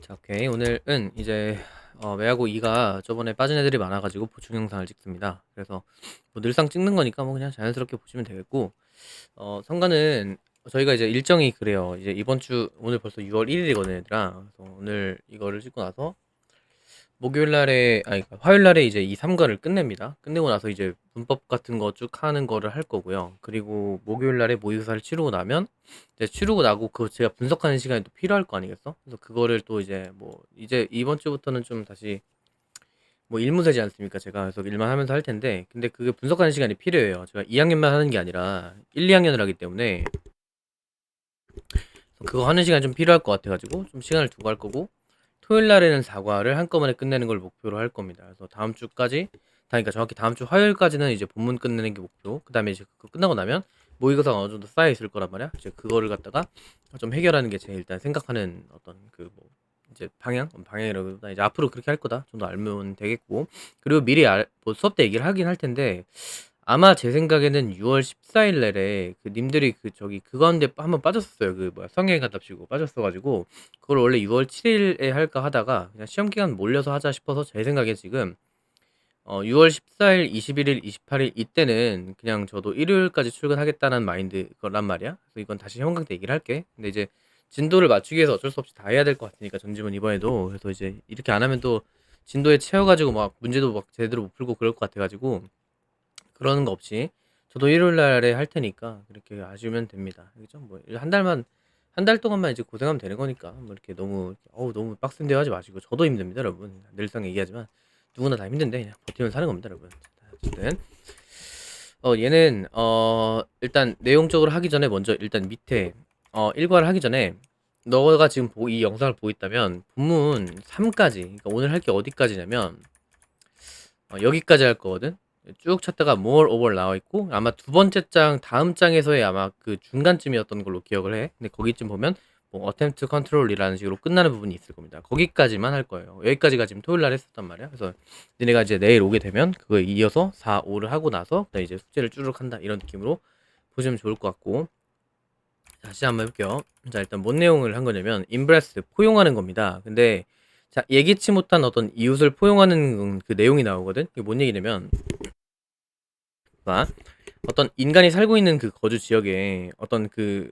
자, 오케이. 오늘은 이제 메아고 2가 저번에 빠진 애들이 많아가지고 보충 영상을 찍습니다. 그래서 뭐 늘상 찍는 거니까 뭐 그냥 자연스럽게 보시면 되겠고, 성과는 저희가 이제 일정이 그래요. 이제 이번 주 오늘 벌써 6월 1일이거든요, 얘들아. 그래서 오늘 이거를 찍고 나서 목요일 날에 아니 그러니까 화요일 날에 이제 이 3과를 끝냅니다. 끝내고 나서 이제 문법 같은 거 쭉 하는 거를 할 거고요. 그리고 목요일 날에 모의고사를 치르고 나면 이제 치르고 나고 그거 제가 분석하는 시간이 또 필요할 거 아니겠어? 그래서 그거를 또 이제 뭐 이제 이번 주부터는 좀 다시 뭐 일무새지 않습니까? 제가 그래서 일만 하면서 할 텐데 근데 그게 분석하는 시간이 필요해요. 제가 2학년만 하는 게 아니라 1, 2학년을 하기 때문에 그거 하는 시간이 좀 필요할 것 같아가지고 좀 시간을 두고 할 거고 토요일 날에는 4과를 한꺼번에 끝내는 걸 목표로 할 겁니다. 그래서 다음 주까지, 그러니까 정확히 다음 주 화요일까지는 이제 본문 끝내는 게 목표. 그 다음에 이제 그거 끝나고 나면 모의고사가 어느 정도 쌓여 있을 거란 말이야. 이제 그거를 갖다가 좀 해결하는 게 제 일단 생각하는 어떤 그 뭐 이제 방향이라기보다 이제 앞으로 그렇게 할 거다 정도 알면 되겠고, 그리고 미리 뭐 수업 때 얘기를 하긴 할 텐데 아마 제 생각에는 6월 14일 날에 그 님들이 그 저기 그 가운데 한번 빠졌었어요. 그 뭐야 성형외과답시고 빠졌어가지고 그걸 원래 6월 7일에 할까 하다가 그냥 시험 기간 몰려서 하자 싶어서 제 생각에 지금 6월 14일, 21일, 28일 이때는 그냥 저도 일요일까지 출근하겠다는 마인드 거란 말이야. 그래서 이건 다시 형광 때 얘기를 할게. 근데 이제 진도를 맞추기 위해서 어쩔 수 없이 다 해야 될 것 같으니까 전지문 이번에도. 그래서 이제 이렇게 안 하면 또 진도에 채워가지고 막 문제도 막 제대로 못 풀고 그럴 것 같아가지고 그러는 거 없이 저도 일요일 날에 할 테니까 그렇게 아시면 됩니다. 그죠? 뭐 한 달만 한 달 동안만 이제 고생하면 되는 거니까 뭐 이렇게 너무 너무 빡센데 하지 마시고 저도 힘듭니다, 여러분. 늘상 얘기하지만 누구나 다 힘든데 그냥 버티면 사는 겁니다, 여러분. 자, 어쨌든 얘는 일단 내용적으로 하기 전에 먼저 일단 밑에 일과를 하기 전에 너가 지금 이 영상을 보고 있다면 본문 3까지, 그러니까 오늘 할 게 어디까지냐면 여기까지 할 거거든. 쭉 찾다가 more over 나와 있고 아마 두 번째 장 다음 장에서의 아마 그 중간쯤이었던 걸로 기억을 해. 근데 거기쯤 보면 뭐 attempt control이라는 식으로 끝나는 부분이 있을 겁니다. 거기까지만 할 거예요. 여기까지가 지금 토요일 날 했었단 말이야. 그래서 니네가 이제 내일 오게 되면 그거에 이어서 4, 5를 하고 나서 그다음에 이제 숙제를 쭈르륵 한다 이런 느낌으로 보시면 좋을 것 같고, 다시 한번 해볼게요. 자, 일단 뭔 내용을 한 거냐면 impress 포용하는 겁니다. 근데 자, 예기치 못한 어떤 이웃을 포용하는 그 내용이 나오거든. 이게 뭔 얘기냐면 봐. 어떤 인간이 살고 있는 그 거주 지역에 어떤 그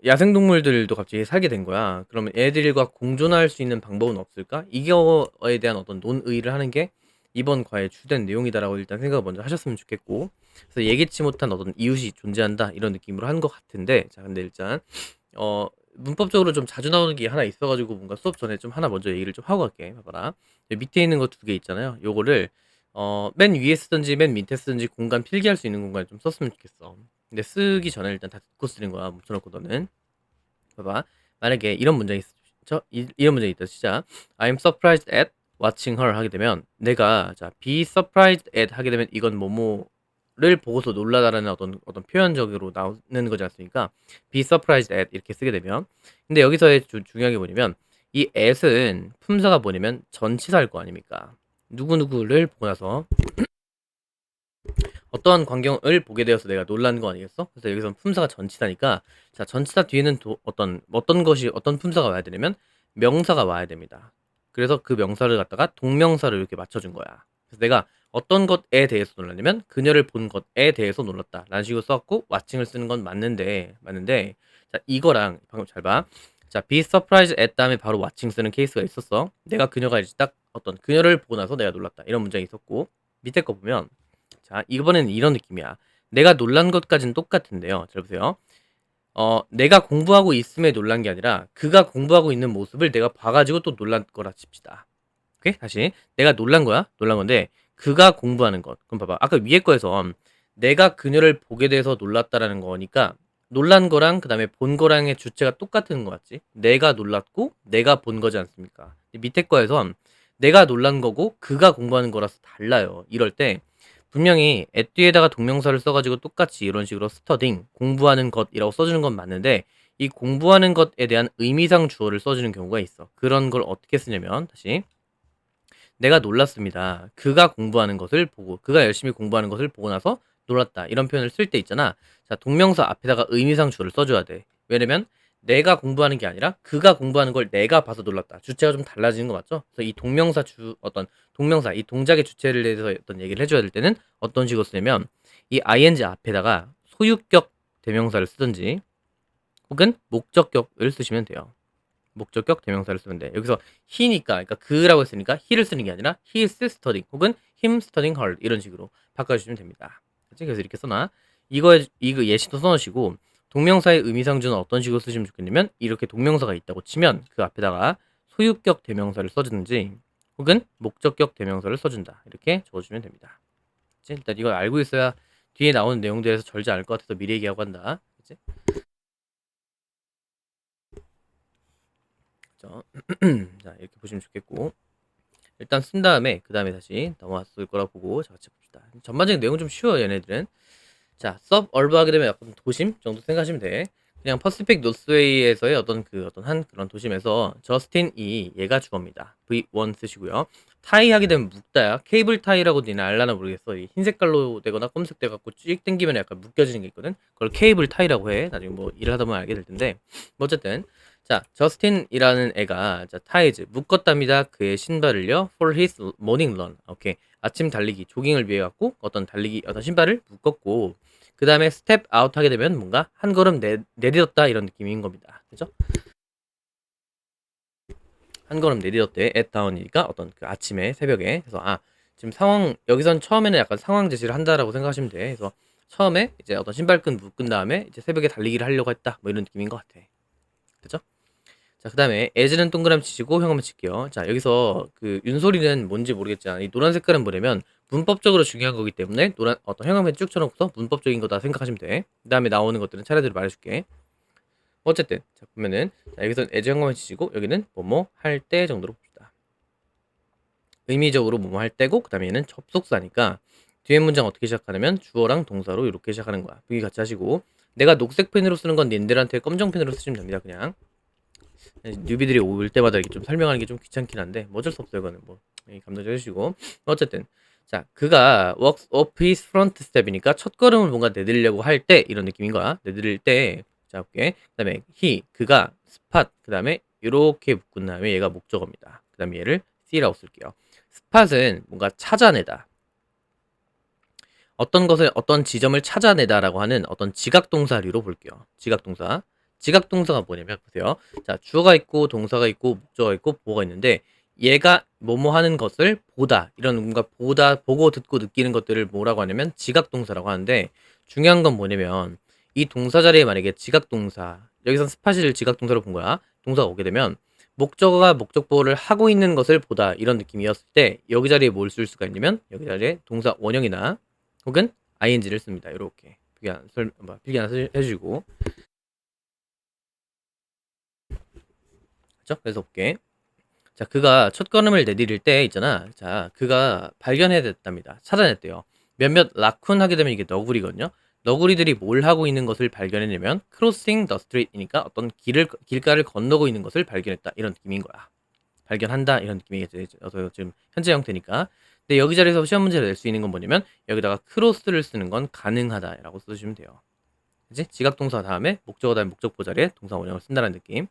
야생동물들도 갑자기 살게 된 거야. 그러면 애들과 공존할 수 있는 방법은 없을까? 이거에 대한 어떤 논의를 하는 게 이번 과의 주된 내용이다라고 일단 생각을 먼저 하셨으면 좋겠고, 그래서 예기치 못한 어떤 이웃이 존재한다 이런 느낌으로 한 것 같은데, 자 근데 일단 문법적으로 좀 자주 나오는 게 하나 있어가지고 뭔가 수업 전에 좀 하나 먼저 얘기를 좀 하고 갈게. 봐봐라. 밑에 있는 거 두 개 있잖아요. 요거를 맨 위에 쓰든지 맨 밑에 쓰든지 공간 필기할 수 있는 공간에 좀 썼으면 좋겠어. 근데 쓰기 전에 일단 다 듣고 쓰는 거야. 묻혀놓고 너는. 봐봐. 만약에 이런 문장이 있어. 이런 문장이 있다. 시작. I'm surprised at watching her 하게 되면 내가 자 be surprised at 하게 되면 이건 뭐뭐를 보고서 놀라다라는 어떤 표현적으로 나오는 거지 않습니까? be surprised at 이렇게 쓰게 되면, 근데 여기서의 중요한 게 뭐냐면 이 at은 품사가 뭐냐면 전치사일 거 아닙니까? 누구누구를 보고 나서 어떠한 광경을 보게 되어서 내가 놀란 거 아니겠어? 그래서 여기서 품사가 전치사니까 자 전치사 뒤에는 어떤 것이 어떤 품사가 와야 되냐면 명사가 와야 됩니다. 그래서 그 명사를 갖다가 동명사를 이렇게 맞춰준 거야. 그래서 내가 어떤 것에 대해서 놀랐냐면 그녀를 본 것에 대해서 놀랐다 라는 식으로 써갖고 왓칭을 쓰는 건 맞는데 자 이거랑 방금 잘 봐. 자 be surprised at 다음에 바로 왓칭 쓰는 케이스가 있었어. 내가 그녀가 이제 딱 어떤 그녀를 보고 나서 내가 놀랐다 이런 문장이 있었고, 밑에 거 보면 자, 이번에는 이런 느낌이야. 내가 놀란 것까지는 똑같은데요. 잘 보세요. 내가 공부하고 있음에 놀란 게 아니라 그가 공부하고 있는 모습을 내가 봐가지고 또 놀란 거라 칩시다. 오케이? 다시. 내가 놀란 거야. 놀란 건데 그가 공부하는 것. 그럼 봐봐. 아까 위에 거에서 내가 그녀를 보게 돼서 놀랐다라는 거니까 놀란 거랑 그 다음에 본 거랑의 주체가 똑같은 거 같지? 내가 놀랐고 내가 본 거지 않습니까? 밑에 거에서 내가 놀란 거고 그가 공부하는 거라서 달라요. 이럴 때 분명히 at 뒤에다가 동명사를 써가지고 똑같이 이런 식으로 studying, 공부하는 것이라고 써주는 건 맞는데 이 공부하는 것에 대한 의미상 주어를 써주는 경우가 있어. 그런 걸 어떻게 쓰냐면 다시 내가 놀랐습니다. 그가 공부하는 것을 보고 그가 열심히 공부하는 것을 보고 나서 놀랐다 이런 표현을 쓸 때 있잖아. 자 동명사 앞에다가 의미상 주어를 써줘야 돼. 왜냐면 내가 공부하는 게 아니라 그가 공부하는 걸 내가 봐서 놀랐다. 주체가 좀 달라지는 거 맞죠? 그래서 이 동명사 어떤 동명사 이 동작의 주체를 대해서 어떤 얘기를 해줘야 될 때는 어떤 식으로 쓰냐면 이 ing 앞에다가 소유격 대명사를 쓰든지 혹은 목적격을 쓰시면 돼요. 목적격 대명사를 쓰면 돼. 여기서 he니까 그러니까 그라고 했으니까 he를 쓰는 게 아니라 he is studying 혹은 him studying hard 이런 식으로 바꿔주시면 됩니다. 그래서 이렇게 써놔. 이거 예시도 써놓으시고 동명사의 의미상주는 어떤 식으로 쓰시면 좋겠냐면 이렇게 동명사가 있다고 치면 그 앞에다가 소유격 대명사를 써주든지 혹은 목적격 대명사를 써준다. 이렇게 적어주면 됩니다. 그치? 일단 이걸 알고 있어야 뒤에 나오는 내용들에서 절제 않을 것 같아서 미리 얘기하고 한다. 그치? 그죠? 자, 이렇게 보시면 좋겠고 일단 쓴 다음에 그 다음에 다시 넘어왔을 거라 보고 같이 봅시다. 전반적인 내용 좀 쉬워요 얘네들은. 자, 서브얼브 하게 되면 약간 도심 정도 생각하시면 돼. 그냥 퍼시픽 노스웨이에서의 어떤 한 그런 도심에서 저스틴이 얘가 주어입니다. V1 쓰시고요. 타이 하게 되면 묶다야. 케이블 타이라고 니네 알라나 모르겠어. 이 흰 색깔로 되거나 검색 돼갖고 쭉 당기면 약간 묶여지는 게 있거든. 그걸 케이블 타이라고 해. 나중에 뭐 일을 하다 보면 알게 될 텐데. 뭐 어쨌든 자, 저스틴이라는 애가 자, 타이즈 묶었답니다. 그의 신발을요. For his morning run. 오케이. 아침 달리기, 조깅을 위해 갖고 어떤 신발을 묶었고 그 다음에 스텝 아웃 하게 되면 뭔가 한 걸음 내딛었다 이런 느낌인 겁니다. 그죠? 한 걸음 내딛었대. at down이니까 어떤 그 아침에 새벽에. 그래서 지금 상황 여기선 처음에는 약간 상황 제시를 한다라고 생각하시면 돼. 그래서 처음에 이제 어떤 신발끈 묶은 다음에 이제 새벽에 달리기를 하려고 했다. 뭐 이런 느낌인 것 같아. 그죠? 자, 그 다음에 as는 동그라미 치시고 형 한번 칠게요. 자, 여기서 그 윤소리는 뭔지 모르겠지만 이 노란 색깔은 뭐냐면 문법적으로 중요한 거기 때문에 노란 어떤 형광펜 쭉 쳐놓고서 문법적인 거다 생각하시면 돼. 그 다음에 나오는 것들은 차례대로 말해줄게. 어쨌든 자 보면은 자, 여기서 as 형광펜 치시고 여기는 뭐뭐 할 때 정도로 봅시다. 의미적으로 뭐뭐 할 때고 그 다음에 얘는 접속사니까 뒤에 문장 어떻게 시작하냐면 주어랑 동사로 이렇게 시작하는 거야. 여기 같이 하시고 내가 녹색 펜으로 쓰는 건 님들한테 검정 펜으로 쓰시면 됩니다. 그냥 뉴비들이 올 때마다 이렇게 좀 설명하는 게 좀 귀찮긴 한데 뭐 어쩔 수 없어요. 이거는 뭐 감당 좀 해주시고 어쨌든 자 그가 walks up his front step이니까 첫 걸음을 뭔가 내디려고 할 때 이런 느낌인 거야. 내디릴 때 자 볼게. 그 다음에 그가 spot 그 다음에 이렇게 묶은 다음에 얘가 목적어입니다. 그 다음에 얘를 see라고 쓸게요. spot은 뭔가 찾아내다. 어떤 것을 어떤 지점을 찾아내다라고 하는 어떤 지각동사류로 볼게요. 지각동사. 지각동사가 뭐냐면 보세요. 자, 주어가 있고 동사가 있고 목적어가 있고 보어가 있는데 얘가 뭐뭐 하는 것을 보다 이런 뭔가 보다 보고 듣고 느끼는 것들을 뭐라고 하냐면 지각동사라고 하는데 중요한 건 뭐냐면 이 동사 자리에 만약에 지각동사 여기선 스팟을 지각동사로 본 거야. 동사가 오게 되면 목적어가 목적 보호를 하고 있는 것을 보다 이런 느낌이었을 때 여기 자리에 뭘 쓸 수가 있냐면 여기 자리에 동사 원형이나 혹은 ing를 씁니다. 이렇게 필기 하나 해주고 그렇죠? 그래서 볼게. 자, 그가 첫 걸음을 내디딜 때 있잖아. 자, 그가 발견해냈답니다. 찾아냈대요. 몇몇 라쿤 하게 되면 이게 너구리거든요. 너구리들이 뭘 하고 있는 것을 발견해내면 crossing the street이니까 어떤 길가를 건너고 있는 것을 발견했다 이런 느낌인 거야. 발견한다 이런 느낌이겠지. 지금 현재 형태니까. 근데 여기 자리에서 시험 문제를 낼 수 있는 건 뭐냐면 여기다가 크로스를 쓰는 건 가능하다라고 쓰시면 돼요. 그치? 지각동사 다음에 목적어 다음에 목적보 자리에 동사 원형을 쓴다는 느낌.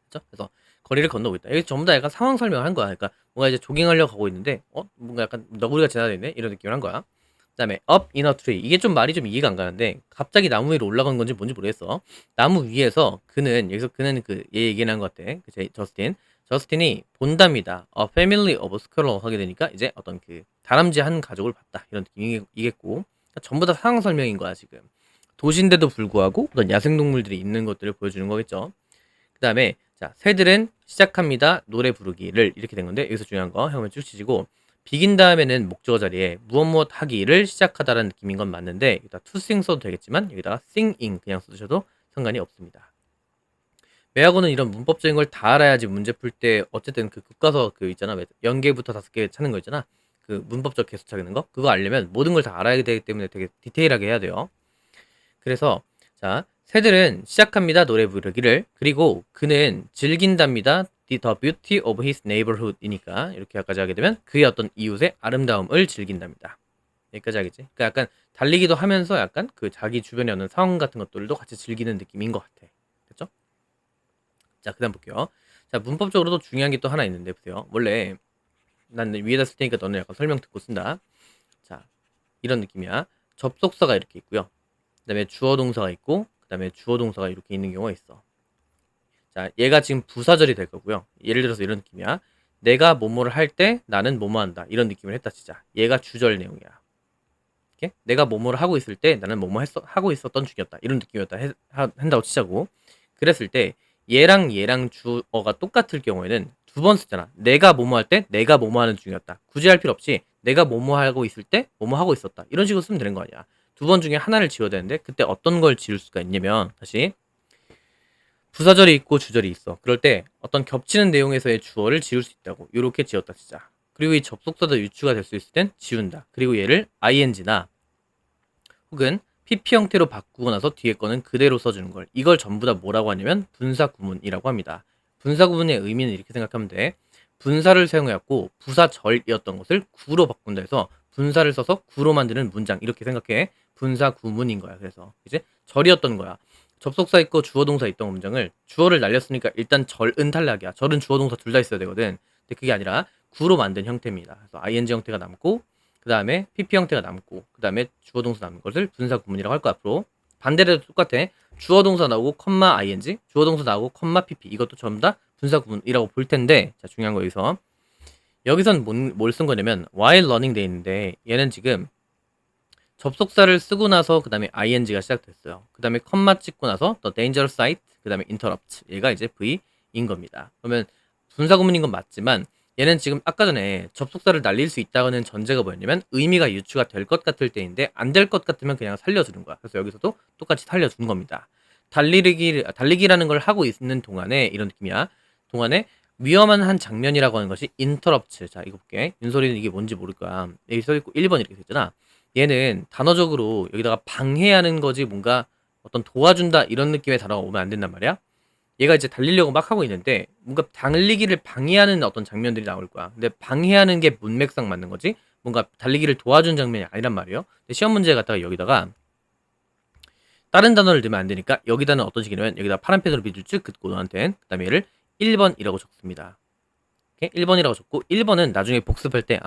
그쵸? 그래서 거리를 건너고 있다. 여기 전부 다 약간 상황 설명을 한 거야. 그러니까 뭔가 이제 조깅하려고 가고 있는데 뭔가 약간 너구리가 지나다니네 이런 느낌을 한 거야. 그다음에 up in a tree 이게 좀 말이 좀 이해가 안 가는데 갑자기 나무 위로 올라간 건지 뭔지 모르겠어. 나무 위에서 그는 그 얘 얘기를 한 것 같아. 저스틴이 본답니다. A family of squirrel 하게 되니까 이제 어떤 그 다람쥐 한 가족을 봤다 이런 느낌이겠고 그러니까 전부 다 상황 설명인 거야 지금. 도시인데도 불구하고 어떤 야생동물들이 있는 것들을 보여주는 거겠죠. 그 다음에 자 새들은 시작합니다 노래 부르기를 이렇게 된 건데 여기서 중요한 거 형을 쭉 치시고 비긴 다음에는 목적어 자리에 무엇 하기를 시작하다라는 느낌인 건 맞는데 여기다 to sing 써도 되겠지만 여기다가 singing 그냥 써주셔도 상관이 없습니다. 매하고는 이런 문법적인 걸 다 알아야지 문제 풀 때 어쨌든 그 교과서 그 있잖아 연계부터 5개 찾는 거 있잖아 그 문법적 계수 찾는 거 그거 알려면 모든 걸 다 알아야 되기 때문에 되게 디테일하게 해야 돼요. 그래서 자 새들은 시작합니다 노래 부르기를 그리고 그는 즐긴답니다 the beauty of his neighborhood 이니까 이렇게까지 하게 되면 그의 어떤 이웃의 아름다움을 즐긴답니다. 여기까지 하겠지. 그러니까 약간 달리기도 하면서 약간 그 자기 주변에 오는 상황 같은 것들도 같이 즐기는 느낌인 것 같아. 자, 그다음 볼게요. 자, 문법적으로도 중요한 게 또 하나 있는데 보세요. 원래 난 위에다 쓸 테니까 너는 약간 설명 듣고 쓴다. 자, 이런 느낌이야. 접속사가 이렇게 있고요. 그다음에 주어 동사가 있고, 그다음에 주어 동사가 이렇게 있는 경우가 있어. 자, 얘가 지금 부사절이 될 거고요. 예를 들어서 이런 느낌이야. 내가 뭐뭐를 할 때 나는 뭐뭐 한다. 이런 느낌을 했다 치자. 얘가 주절 내용이야. 이렇게? 내가 뭐뭐를 하고 있을 때 나는 뭐뭐 하고 있었던 중이었다. 이런 느낌이었다. 한다고 치자고. 그랬을 때 얘랑 주어가 똑같을 경우에는 두 번 쓰잖아. 내가 뭐뭐 할 때 내가 뭐뭐 하는 중이었다. 굳이 할 필요 없이 내가 뭐뭐 하고 있을 때 뭐뭐 하고 있었다. 이런 식으로 쓰면 되는 거 아니야. 두 번 중에 하나를 지워야 되는데 그때 어떤 걸 지울 수가 있냐면 다시 부사절이 있고 주절이 있어. 그럴 때 어떤 겹치는 내용에서의 주어를 지울 수 있다고. 이렇게 지었다 치자. 그리고 이 접속사도 유추가 될 수 있을 땐 지운다. 그리고 얘를 ing나 혹은 pp 형태로 바꾸고 나서 뒤에 거는 그대로 써주는 걸. 이걸 전부 다 뭐라고 하냐면 분사 구문이라고 합니다. 분사 구문의 의미는 이렇게 생각하면 돼. 분사를 사용해갖고 부사절이었던 것을 구로 바꾼다 해서 분사를 써서 구로 만드는 문장 이렇게 생각해. 분사 구문인 거야. 그래서 이제 절이었던 거야. 접속사 있고 주어 동사 있던 문장을 주어를 날렸으니까 일단 절은 탈락이야. 절은 주어 동사 둘 다 있어야 되거든. 근데 그게 아니라 구로 만든 형태입니다. 그래서 ing 형태가 남고 그 다음에 pp 형태가 남고 그 다음에 주어 동사 남은 것을 분사 구문이라고 할 거야. 앞으로 반대로 똑같아. 주어 동사 나오고 컴마 ing 주어 동사 나오고 컴마 pp 이것도 전부 다 분사 구문이라고 볼 텐데 자 중요한 거 여기선 뭘 쓴 거냐면 while learning 돼 있는데 얘는 지금 접속사를 쓰고 나서 그 다음에 ing가 시작됐어요. 그 다음에 컴마 찍고 나서 the dangerous site 그 다음에 interrupt 얘가 이제 v인 겁니다. 그러면 분사 구문인 건 맞지만 얘는 지금 아까 전에 접속사를 날릴 수 있다는 전제가 뭐였냐면 의미가 유추가 될 것 같을 때인데 안 될 것 같으면 그냥 살려주는 거야. 그래서 여기서도 똑같이 살려주는 겁니다. 달리기라는 걸 하고 있는 동안에 이런 느낌이야. 동안에 위험한 한 장면이라고 하는 것이 interrupt. 자 이거 볼게. 윤소리는 이게 뭔지 모를 거야. 여기 써있고 1번 이렇게 됐잖아. 얘는 단어적으로 여기다가 방해하는 거지 뭔가 어떤 도와준다 이런 느낌의 단어가 오면 안 된단 말이야. 얘가 이제 달리려고 막 하고 있는데 뭔가 달리기를 방해하는 어떤 장면들이 나올 거야. 근데 방해하는 게 문맥상 맞는 거지 뭔가 달리기를 도와준 장면이 아니란 말이에요. 근데 시험 문제 갖다가 여기다가 다른 단어를 넣으면 안 되니까 여기다는 어떤 식이냐면 여기다 파란 펜으로 밑줄 쭉 긋고 너한텐 그 다음에 얘를 1번이라고 적습니다. 오케이? 1번이라고 적고 1번은 나중에 복습할 때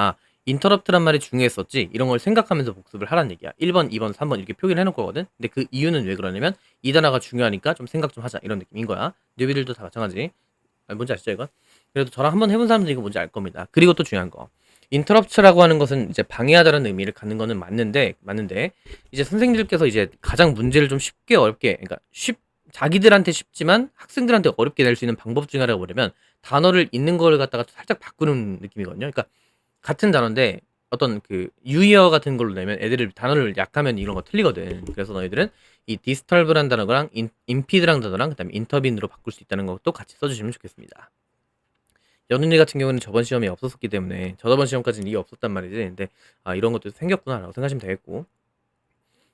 인터럽트란 말이 중요했었지 이런 걸 생각하면서 복습을 하란 얘기야. 1번, 2번, 3번 이렇게 표기를 해놓을 거거든. 근데 그 이유는 왜 그러냐면 이 단어가 중요하니까 좀 생각 좀 하자 이런 느낌인 거야. 뉴비들도 다 마찬가지. 뭔지 아시죠 이건? 그래도 저랑 한번 해본 사람들이 이거 뭔지 알 겁니다. 그리고 또 중요한 거 인터럽트라고 하는 것은 이제 방해하다는 의미를 갖는 거는 맞는데 이제 선생님들께서 이제 가장 문제를 좀 쉽게 어렵게 그러니까 자기들한테 쉽지만 학생들한테 어렵게 낼 수 있는 방법 중에 하나가 뭐냐면 단어를 있는 걸 갖다가 살짝 바꾸는 느낌이거든요. 그러니까 같은 단어인데 어떤 그 유의어 같은 걸로 내면 애들을 단어를 약하면 이런 거 틀리거든. 그래서 너희들은 이 디스털브란 단어랑 인피드란 단어랑 그다음에 인터빈으로 바꿀 수 있다는 것도 같이 써주시면 좋겠습니다. 연훈이 같은 경우는 저번 시험에 없었기 때문에 저번 시험까지는 이게 없었단 말이지. 근데 이런 것도 생겼구나라고 생각하시면 되겠고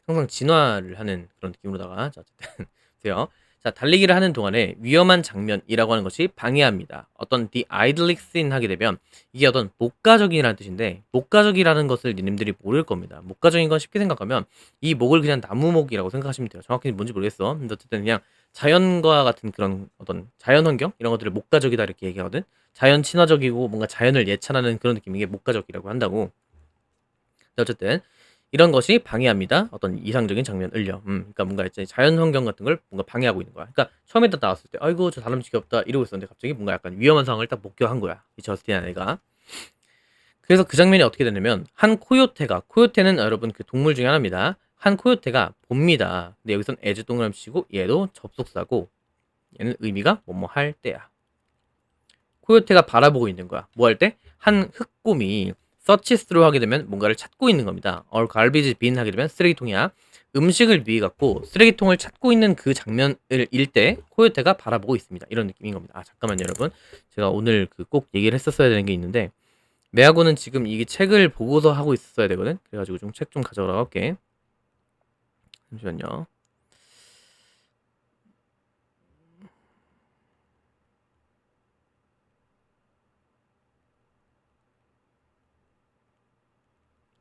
항상 진화를 하는 그런 느낌으로다가 자 어쨌든 보세요. 자 달리기를 하는 동안에 위험한 장면이라고 하는 것이 방해합니다. 어떤 the idyllic scene 하게 되면 이게 어떤 목가적이라는 뜻인데 목가적이라는 것을 님들이 모를 겁니다. 목가적인 건 쉽게 생각하면 이 목을 그냥 나무목이라고 생각하시면 돼요. 정확히 뭔지 모르겠어. 근데 어쨌든 그냥 자연과 같은 그런 어떤 자연 환경 이런 것들을 목가적이다 이렇게 얘기하거든. 자연 친화적이고 뭔가 자연을 예찬하는 그런 느낌인 게 목가적이라고 한다고. 어쨌든 이런 것이 방해합니다. 어떤 이상적인 장면을요. 그러니까 뭔가 이제 자연 환경 같은 걸 뭔가 방해하고 있는 거야. 그러니까 처음에 딱 나왔을 때, 아이고 저 다람쥐 귀엽다 이러고 있었는데 갑자기 뭔가 약간 위험한 상황을 딱 목격한 거야. 이 저스틴 애가. 그래서 그 장면이 어떻게 되냐면 한 코요테는 여러분 그 동물 중에 하나입니다. 한 코요테가 봅니다. 근데 여기선 as 동그라미 치고 얘도 접속사고 얘는 의미가 뭐뭐 할 때야. 코요테가 바라보고 있는 거야. 뭐 할 때? 한 흑곰이 서치 스루 하게 되면 뭔가를 찾고 있는 겁니다. or garbage bin 하게 되면 쓰레기통이야. 음식을 위해 갖고 쓰레기통을 찾고 있는 그 장면을 일 때 코요테가 바라보고 있습니다. 이런 느낌인 겁니다. 잠깐만요, 여러분. 제가 오늘 그 꼭 얘기를 했었어야 되는 게 있는데 매하고는 지금 이 책을 보고서 하고 있었어야 되거든. 그래가지고 좀 책 좀 가져오라고 할게. 잠시만요.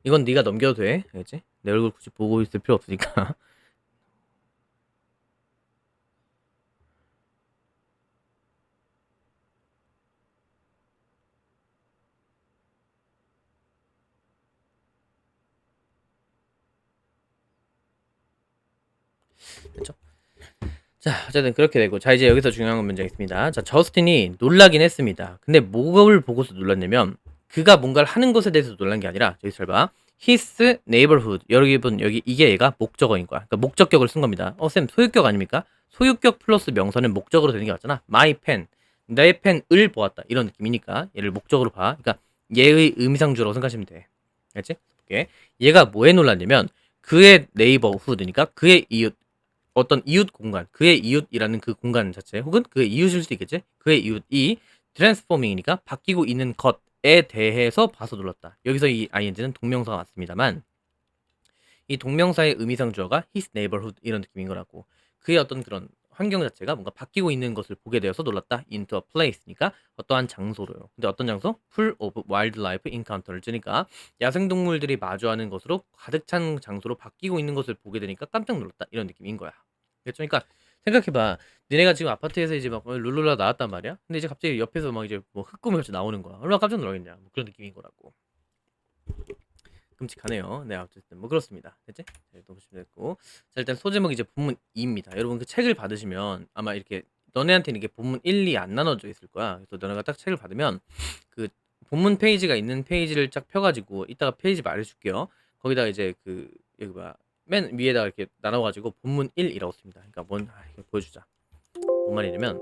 이건 네가 넘겨도 돼. 알겠지? 내 얼굴 굳이 보고 있을 필요 없으니까. 그쵸? 자, 어쨌든 그렇게 되고, 자, 이제 여기서 중요한 문제가 있습니다. 자, 저스틴이 놀라긴 했습니다. 근데 뭘 보고서 놀랐냐면, 그가 뭔가를 하는 것에 대해서 놀란 게 아니라, 저기 잘 봐. his neighborhood. 여러분, 여기 이게 얘가 목적어인 거야. 그러니까 목적격을 쓴 겁니다. 쌤, 소유격 아닙니까? 소유격 플러스 명사는 목적으로 되는 게 맞잖아. my pen. 내 펜을 보았다. 이런 느낌이니까 얘를 목적으로 봐. 그러니까 얘의 의미상주라고 생각하시면 돼. 알지? 오케이. 얘가 뭐에 놀랐냐면, 그의 네이버후드니까 그의 이웃, 어떤 이웃 공간, 그의 이웃이라는 그 공간 자체, 혹은 그의 이웃일 수도 있겠지? 그의 이웃이 트랜스포밍이니까 바뀌고 있는 것에 대해서 봐서 놀랐다. 여기서 이 ing는 동명사가 맞습니다만, 이 동명사의 의미상 주어가 his neighborhood 이런 느낌인 거라고. 그의 어떤 그런 환경 자체가 뭔가 바뀌고 있는 것을 보게 되어서 놀랐다. into a place니까 어떠한 장소로요. 근데 어떤 장소? full of wildlife encounter를 쓰니까 야생동물들이 마주하는 것으로 가득 찬 장소로 바뀌고 있는 것을 보게 되니까 깜짝 놀랐다. 이런 느낌인 거야. 그렇죠? 그러니까 생각해봐. 니네가 지금 아파트에서 이제 막 룰루라 나왔단 말이야. 근데 이제 갑자기 옆에서 막 이제 뭐 흑곰이 같이 나오는 거야. 얼마나 깜짝 놀라겠냐. 뭐 그런 느낌인 거라고. 끔찍하네요. 네, 어쨌든 뭐 그렇습니다. 됐지? 네, 또 보시면 됐고. 자, 일단 소제목 이제 본문 2입니다. 여러분 그 책을 받으시면 아마 이렇게 너네한테는 이게 본문 1, 2 안 나눠져 있을 거야. 그래서 너네가 딱 책을 받으면 그 본문 페이지가 있는 페이지를 쫙 펴가지고 이따가 페이지 말해줄게요. 거기다가 이제 그 여기 뭐야 맨 위에다가 이렇게 나눠가지고 본문 1이라고 씁니다. 그러니까 이거 보여주자. 뭔 말이냐면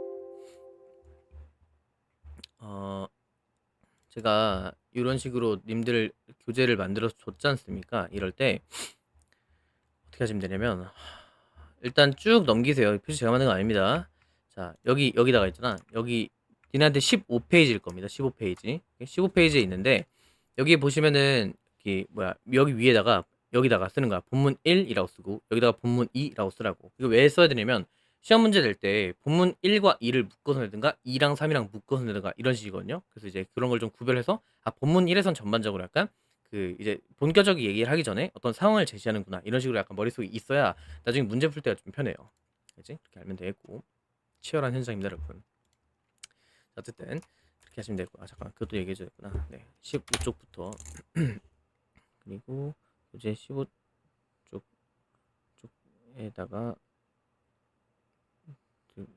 어 제가 이런 식으로 님들 교재를 만들어서 줬지 않습니까? 이럴 때 어떻게 하시면 되냐면 일단 쭉 넘기세요. 표시 제가 만든 거 아닙니다. 자, 여기다가 있잖아. 여기 니네한테 15페이지일 겁니다. 15페이지. 15페이지에 있는데 여기 보시면은 여기 위에다가 여기다가 쓰는 거야. 본문 1이라고 쓰고 여기다가 본문 2라고 쓰라고. 이거 왜 써야 되냐면 시험 문제 낼 때 본문 1과 2를 묶어서 내든가 2랑 3이랑 묶어서 내든가 이런 식이거든요. 그래서 이제 그런 걸 좀 구별해서 본문 1에선 전반적으로 약간 그 이제 본격적인 얘기를 하기 전에 어떤 상황을 제시하는구나 이런 식으로 약간 머릿속에 있어야 나중에 문제 풀 때가 좀 편해요. 그지? 그렇게 알면 되겠고 치열한 현장입니다, 여러분. 어쨌든 그렇게 하시면 되고 잠깐만 그것도 얘기해 줘야겠구나. 네, 15쪽부터 그리고 이제 15쪽에다가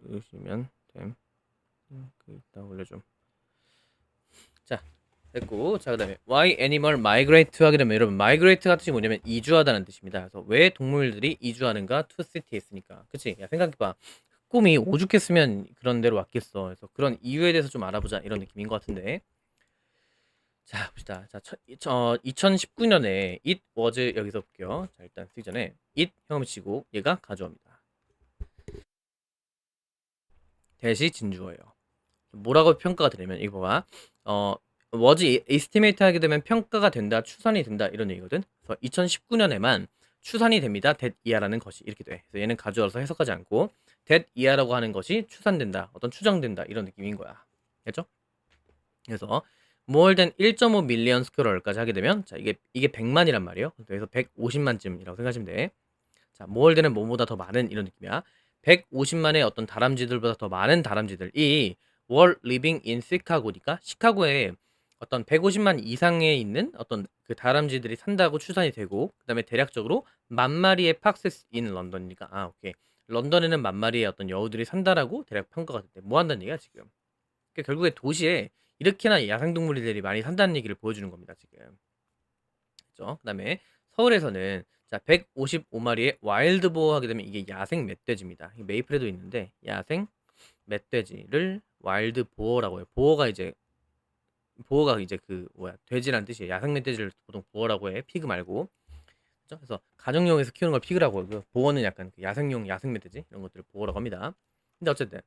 들으시면 됨. 그 이따 올려좀. 자, 됐고 자 그다음에 why animal migrate 하게 되면 여러분 migrate가 뜻이 뭐냐면 이주하다는 뜻입니다. 그래서 왜 동물들이 이주하는가 to city에 있으니까 그치? 야 생각해봐. 흑곰이 오죽했으면 그런 데로 왔겠어. 그래서 그런 이유에 대해서 좀 알아보자 이런 느낌인 것 같은데 자 봅시다. 자 2019년에 it was 여기서 볼게요. 자 일단 쓰기 전에 it 형음 치고 얘가 가져옵니다. 대시 진주어예요. 뭐라고 평가가 되냐면 이거 봐봐. was estimate 하게 되면 평가가 된다, 추산이 된다 이런 얘기거든. 그래서 2019년에만 추산이 됩니다. that 이하라는 것이 이렇게 돼. 그래서 얘는 가져와서 해석하지 않고 that 이하라고 하는 것이 추산된다, 어떤 추정된다 이런 느낌인 거야. 됐죠? 그래서 more than 1.5 million squirrel까지 하게 되면 자 이게 100만이란 말이에요. 그래서 150만쯤이라고 생각하시면 돼. 자, more than은 뭐보다 더 많은 이런 느낌이야. 150만의 어떤 다람쥐들보다 더 많은 다람쥐들이 were living in 시카고니까 시카고에 어떤 150만 이상에 있는 어떤 그 다람쥐들이 산다고 추산이 되고 그다음에 대략적으로 10,000마리의 팍스 in 런던이니까 오케이. 런던에는 10,000마리의 어떤 여우들이 산다라고 대략 평가가 됐대. 뭐 한다는 얘기야, 지금. 그러니까 결국에 도시에 이렇게나 야생동물들이 많이 산다는 얘기를 보여주는 겁니다, 지금. 그죠? 그다음에 서울에서는 자 155마리의 와일드 보어 하게 되면 이게 야생 멧돼지입니다. 메이플에도 있는데 야생 멧돼지를 와일드 보어라고 해요. 보어가 이제 그 뭐야 돼지란 뜻이에요. 야생 멧돼지를 보통 보어라고 해. 피그 말고. 그죠? 그래서 가정용에서 키우는 걸 피그라고 하고요. 보어는 약간 그 야생용 야생 멧돼지 이런 것들을 보어라고 합니다. 근데 어쨌든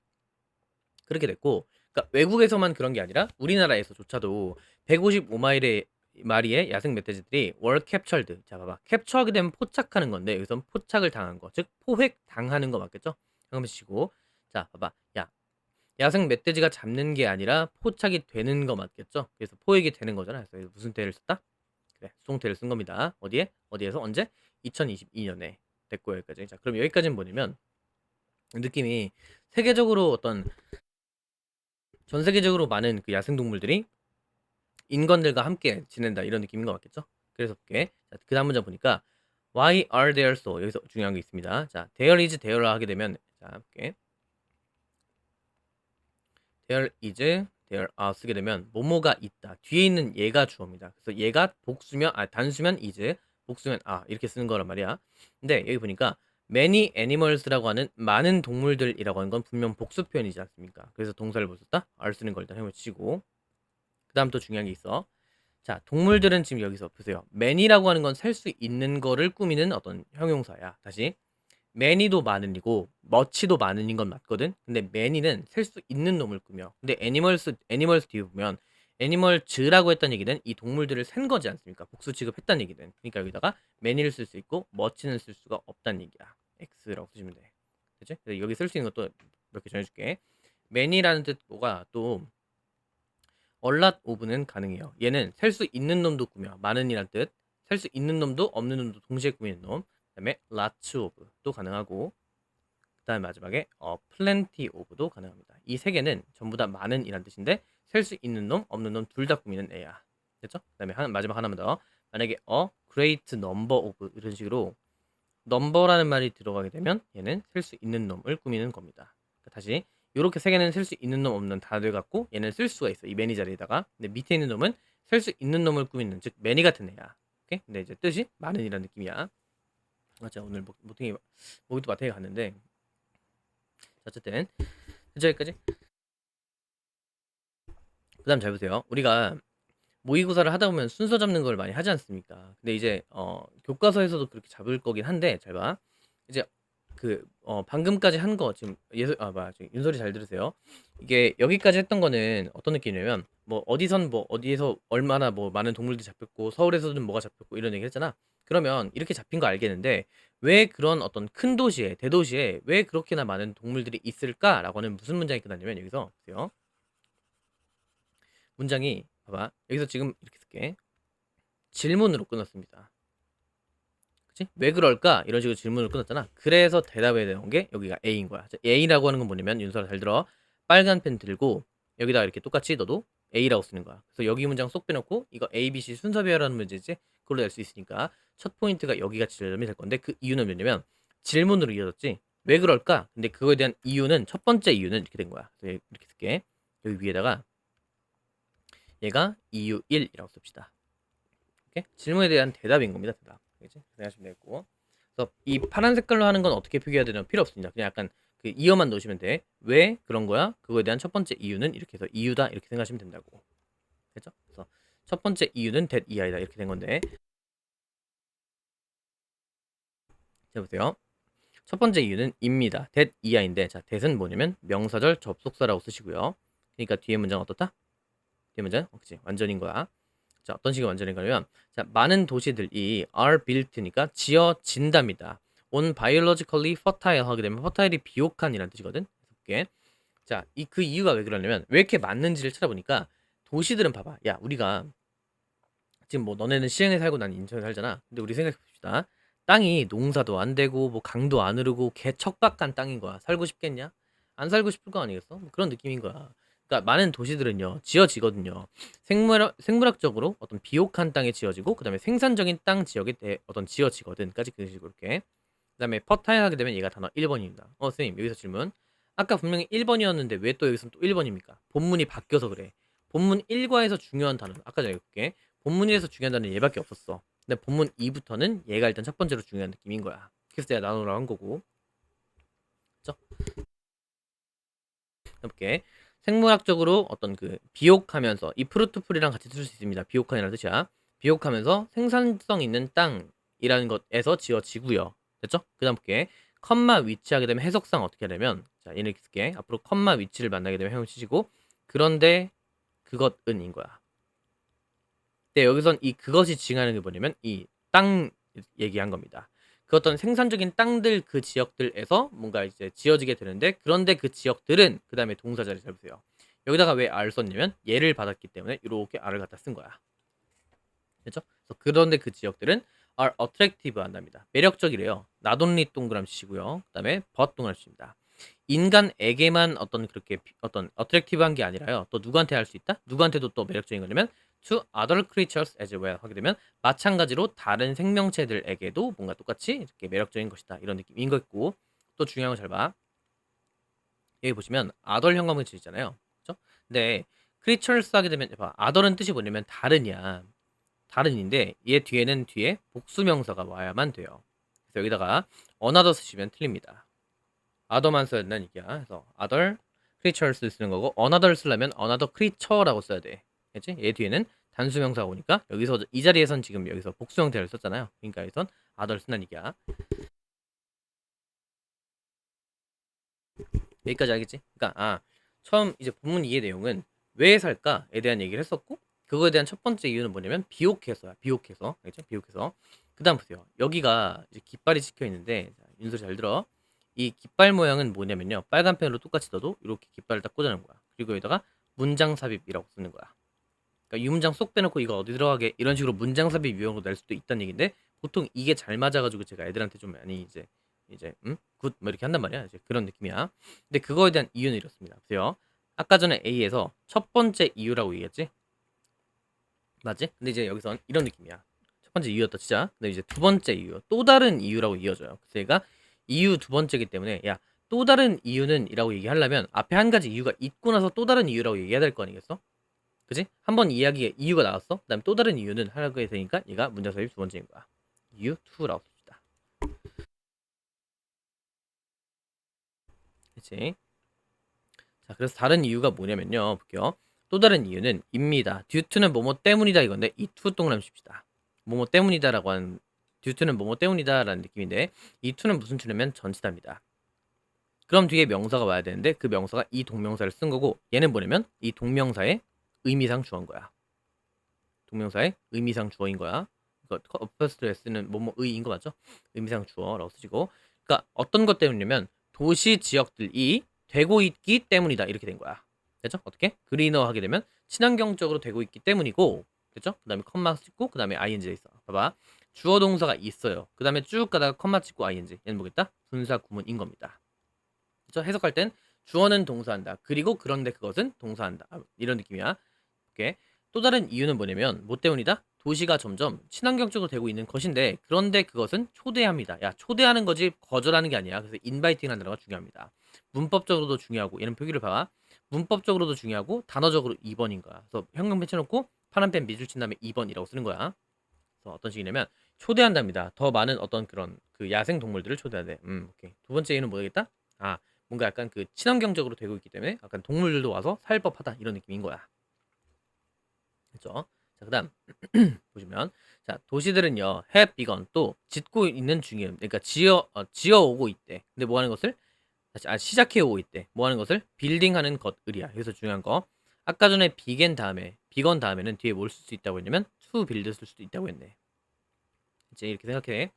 그렇게 됐고, 그러니까 외국에서만 그런 게 아니라 우리나라에서조차도 155마리의 야생 멧돼지들이 월 캡처드. 자, 봐봐. 캡처하게 되면 포착하는 건데 여기서 포착을 당한 거, 즉 포획 당하는 거 맞겠죠? 잠깐만 치고, 자, 봐봐. 야생 멧돼지가 잡는 게 아니라 포착이 되는 거 맞겠죠? 그래서 포획이 되는 거잖아. 그래서 무슨 태를 썼다? 그래, 수동태를 쓴 겁니다. 어디에서 언제? 2022년에 됐고 여기까지. 자, 그럼 여기까지는 뭐냐면 느낌이 세계적으로 어떤 전 세계적으로 많은 그 야생동물들이 인간들과 함께 지낸다 이런 느낌인 것 같겠죠? 그래서 볼게. 자, 그 다음 문제 보니까 Why are there so? 여기서 중요한 게 있습니다. 자, there is there를 하게 되면 자, 볼게. there is there are 쓰게 되면 뭐뭐가 있다. 뒤에 있는 얘가 주어입니다. 그래서 얘가 복수면 단수면 is, 복수면 이렇게 쓰는 거란 말이야. 근데 여기 보니까 many animals라고 하는 많은 동물들이라고 하는 건 분명 복수 표현이지 않습니까? 그래서 동사를 못 썼다. are 쓰는 걸 일단 해볼 치고 그다음 또 중요한 게 있어. 자, 동물들은 지금 여기서 보세요. many라고 하는 건 셀 수 있는 거를 꾸미는 어떤 형용사야. 다시 many도 많은이고 much도 많은인 건 맞거든. 근데 many는 셀 수 있는 놈을 꾸며. 근데 animals 뒤에 보면 animals라고 했던 얘기는 이 동물들을 센 거지 않습니까? 복수 취급했다는 얘기든. 그러니까 여기다가 many를 쓸 수 있고 much는 쓸 수가 없다는 얘기야. x라고 쓰시면 돼. 그치? 그래서 여기 쓸 수 있는 것도 몇 개 전해줄게. many라는 뜻과 또 a lot of는 가능해요. 얘는 셀 수 있는 놈도 꾸며. 많은이란 뜻. 셀 수 있는 놈도 없는 놈도 동시에 꾸미는 놈. 그다음에 lots of도 가능하고 그다음에 마지막에 plenty of도 가능합니다. 이 세 개는 전부 다 많은이란 뜻인데 셀 수 있는 놈, 없는 놈 둘 다 꾸미는 애야. 됐죠? 그다음에 마지막 하나만 더. 만약에 a great number of 이런 식으로 number라는 말이 들어가게 되면 얘는 셀 수 있는 놈을 꾸미는 겁니다. 그러니까 다시 이렇게 세 개는 쓸 수 있는 놈, 없는 놈 다 돼갖고 얘는 쓸 수가 있어. 이 매니 자리에다가. 근데 밑에 있는 놈은 셀 수 있는 놈을 꾸미는 즉 매니 같은 애야. 오케이? 근데 이제 뜻이 많은이라는 느낌이야. 맞아. 오늘 목이 또 마트에 갔는데 어쨌든 여기까지. 그다음 잘 보세요. 우리가 모의고사를 하다 보면 순서 잡는 걸 많이 하지 않습니까? 근데 이제 교과서에서도 그렇게 잡을 거긴 한데 잘 봐. 이제 방금까지 한 거 지금 윤설이 잘 들으세요. 이게 여기까지 했던 거는 어떤 느낌이냐면 뭐 어디선 뭐 어디에서 얼마나 뭐 많은 동물들이 잡혔고 서울에서는 뭐가 잡혔고 이런 얘기 했잖아. 그러면 이렇게 잡힌 거 알겠는데 왜 그런 어떤 큰 도시에 대도시에 왜 그렇게나 많은 동물들이 있을까라고 하는 무슨 문장이 끝났냐면 여기서 보세요. 문장이 봐봐. 여기서 지금 이렇게 쓸게. 질문으로 끊었습니다. 그치? 왜 그럴까? 이런 식으로 질문을 끊었잖아. 그래서 대답해야 되는 게 여기가 A인 거야. 자, A라고 하는 건 뭐냐면 윤설아 잘 들어. 빨간 펜 들고 여기다가 이렇게 똑같이 너도 A라고 쓰는 거야. 그래서 여기 문장 쏙 빼놓고 이거 A, B, C 순서 배열하는 문제지. 그걸로 낼 수 있으니까 첫 포인트가 여기가 지점이 될 건데 그 이유는 뭐냐면 질문으로 이어졌지. 왜 그럴까? 근데 그거에 대한 이유는 첫 번째 이유는 이렇게 된 거야. 그래서 이렇게 쓸게. 여기 위에다가 얘가 이유 1이라고 씁시다. 오케이? 질문에 대한 대답인 겁니다. 대답. 그렇지? 생각하시면 되겠고. 그래서 이 파란 색깔로 하는 건 어떻게 표기해야 되는 필요 없습니다. 그냥 약간 그 이어만 넣으시면 돼. 왜 그런 거야? 그거에 대한 첫 번째 이유는 이렇게 해서 이유다 이렇게 생각하시면 된다고. 됐죠? 그래서 첫 번째 이유는 that 이하이다 이렇게 된 건데. 자 보세요. 첫 번째 이유는 입니다. that 이하인데 자 that은 뭐냐면 명사절 접속사라고 쓰시고요. 그러니까 뒤에 문장 어떻다? 뒤에 문장 그치 완전인 거야. 자, 어떤 식의 완전인가면 자, 많은 도시들이 are built니까 지어진답니다. on biologically fertile 하게 되면 fertile이 비옥한이라는 뜻이거든. 볼게. 자, 그 이유가 왜 그러냐면 왜 이렇게 맞는지를 찾아보니까 도시들은 봐봐. 야, 우리가 지금 뭐 너네는 시흥에 살고 난 인천에 살잖아. 근데 우리 생각해 봅시다. 땅이 농사도 안 되고 뭐 강도 안 흐르고 개척박한 땅인 거야. 살고 싶겠냐? 안 살고 싶을 거 아니겠어? 뭐 그런 느낌인 거야. 그러니까 많은 도시들은요 지어지거든요. 생물학적으로 어떤 비옥한 땅에 지어지고 그다음에 생산적인 땅 지역에 어떤 지어지거든까지 그 식으로 이렇게. 그다음에 퍼타일 하게 되면 얘가 단어 1번입니다. 선생님 여기서 질문. 아까 분명히 1번이었는데 왜 또 여기서 또 1번입니까? 본문이 바뀌어서 그래. 본문 1과에서 중요한 단어 아까 전에 볼게. 본문 1에서 중요한 단어는 얘밖에 없었어. 근데 본문 2부터는 얘가 일단 첫 번째로 중요한 느낌인 거야. 그래서 내가 나누라고 한 거고. 그쵸? 해볼게. 생물학적으로 어떤 그 비옥하면서 이 프루트풀이랑 같이 쓸 수 있습니다. 비옥한이라는 뜻이야. 비옥하면서 생산성 있는 땅이라는 것에서 지어지고요. 됐죠? 그 다음 볼게. 컴마 위치하게 되면 해석상 어떻게 하냐면 자 얘는 이렇게 쓸게. 앞으로 컴마 위치를 만나게 되면 해용 치시고 그런데 그것은인 거야. 근데 여기선 이 그것이 지칭하는 게 뭐냐면 이 땅 얘기한 겁니다. 그 어떤 생산적인 땅들 그 지역들에서 뭔가 이제 지어지게 되는데 그런데 그 지역들은 그 다음에 동사 자리 잘 보세요. 여기다가 왜 R 썼냐면 얘를 받았기 때문에 이렇게 R을 갖다 쓴 거야. 됐죠? 그래서 그런데 그 지역들은 are attractive 한답니다. 매력적이래요. not only 동그라미 치시고요. 그 다음에 but 동그라미 치십니다. 인간에게만 어떤 그렇게 어떤 attractive한 게 아니라요. 또 누구한테 할 수 있다? 누구한테도 또 매력적인 거냐면 to other creatures as well 하게 되면 마찬가지로 다른 생명체들에게도 뭔가 똑같이 이렇게 매력적인 것이다 이런 느낌인 거 있고 또 중요한 거 잘 봐. 여기 보시면 other 현관문치 있잖아요. 그렇죠? 근데 creatures 하게 되면 봐. other은 뜻이 뭐냐면 다른이야. 다른인데 얘 뒤에는 뒤에 복수명사가 와야만 돼요. 그래서 여기다가 another 쓰시면 틀립니다. other만 써야 된다는 얘기야. 그래서 other creatures 쓰는 거고 another 쓰려면 another creature라고 써야 돼. 그렇지? 얘 뒤에는 단수명사가 오니까 여기서 이 자리에선 지금 여기서 복수 형태를 썼잖아요. 그러니까 여기선 other 쓴다는 얘기야. 여기까지 알겠지? 그러니까 처음 이제 본문 이해 내용은 왜 살까에 대한 얘기를 했었고 그거에 대한 첫 번째 이유는 뭐냐면 비옥해서야. 비옥해서. 알겠죠? 비옥해서. 그다음 보세요. 여기가 이제 깃발이 찍혀 있는데 자, 윤서 잘 들어. 이 깃발 모양은 뭐냐면요. 빨간 펜으로 똑같이 넣어도 이렇게 깃발을 딱 꽂아놓은 거야. 그리고 여기다가 문장 삽입이라고 쓰는 거야. 그러니까 유문장 쏙 빼놓고 이거 어디 들어가게 이런 식으로 문장 삽입 유형으로 낼 수도 있다는 얘기인데 보통 이게 잘 맞아가지고 제가 애들한테 좀 많이 이제 굿 뭐 이렇게 한단 말이야. 이제 그런 느낌이야. 근데 그거에 대한 이유는 이렇습니다. 보세요. 아까 전에 A에서 첫 번째 이유라고 얘기했지? 맞지? 근데 이제 여기선 이런 느낌이야. 첫 번째 이유였다 진짜. 근데 이제 두 번째 이유, 또 다른 이유라고 이어져요. 그래서 얘가 이유 두 번째이기 때문에 야, 또 다른 이유는 이라고 얘기하려면 앞에 한 가지 이유가 있고 나서 또 다른 이유라고 얘기해야 될 거 아니겠어? 그지? 한 번 이야기에 이유가 나왔어. 그다음에 또 다른 이유는 하라고 해야 되니까 얘가 문장 삽입 두 번째인 거야. 이유 2라고 씁시다. 그치? 자, 그래서 다른 이유가 뭐냐면요. 볼게요. 또 다른 이유는 입니다. 듀트는 뭐뭐 때문이다 이건데 이 투 동그라미 칩시다. 뭐뭐 때문이다라고 하는 듀트는 뭐뭐 때문이다라는 느낌인데 이 투는 무슨 투냐면 전치사입니다. 그럼 뒤에 명사가 와야 되는데 그 명사가 이 동명사를 쓴 거고 얘는 뭐냐면 이 동명사의 의미상 주어인 거야. 동명사의 의미상 주어인 거야. 그러니까 어퍼스트에 쓰는 뭐뭐의인 거 맞죠? 의미상 주어라고 쓰시고 그러니까 어떤 것 때문이냐면 도시 지역들이 되고 있기 때문이다 이렇게 된 거야. 됐죠? 어떻게? 그리너 하게 되면 친환경적으로 되고 있기 때문이고 됐죠? 그 다음에 컴마 찍고 그 다음에 ing가 있어. 봐봐. 주어 동사가 있어요. 그 다음에 쭉 가다가 컴마 찍고 ing 얘는 뭐겠다? 분사 구문인 겁니다. 그렇죠? 해석할 땐 주어는 동사한다. 그리고 그런데 그것은 동사한다. 이런 느낌이야. 오케이. 또 다른 이유는 뭐냐면 뭐 때문이다? 도시가 점점 친환경적으로 되고 있는 것인데 그런데 그것은 초대합니다. 야 초대하는 거지 거절하는 게 아니야. 그래서 인바이팅이라는 단어가 중요합니다. 문법적으로도 중요하고 얘는 표기를 봐. 문법적으로도 중요하고 단어적으로 2번인 거야. 그래서 현금 펼쳐놓고 파란 펜 밑줄 친 다음에 2번이라고 쓰는 거야. 그래서 어떤 식이냐면 초대한답니다. 더 많은 어떤 그런 그 야생 동물들을 초대하대. 오케이. 두 번째 이유는 뭐겠다? 뭔가 약간 그 친환경적으로 되고 있기 때문에 약간 동물들도 와서 살 법하다 이런 느낌인 거야. 그렇죠? 자, 그다음 보시면 자 도시들은요 have begun 또 짓고 있는 중이에요. 그러니까 지어 오고 있대. 근데 뭐 하는 것을 시작해 오고 있대. 뭐 하는 것을 빌딩하는 것을이야. 여기서 중요한 거 아까 전에 began 다음에 begun 다음에는 뒤에 뭘 쓸 수 있다고 했냐면 to build 쓸 수도 있다고 했네. 이제 이렇게 생각해.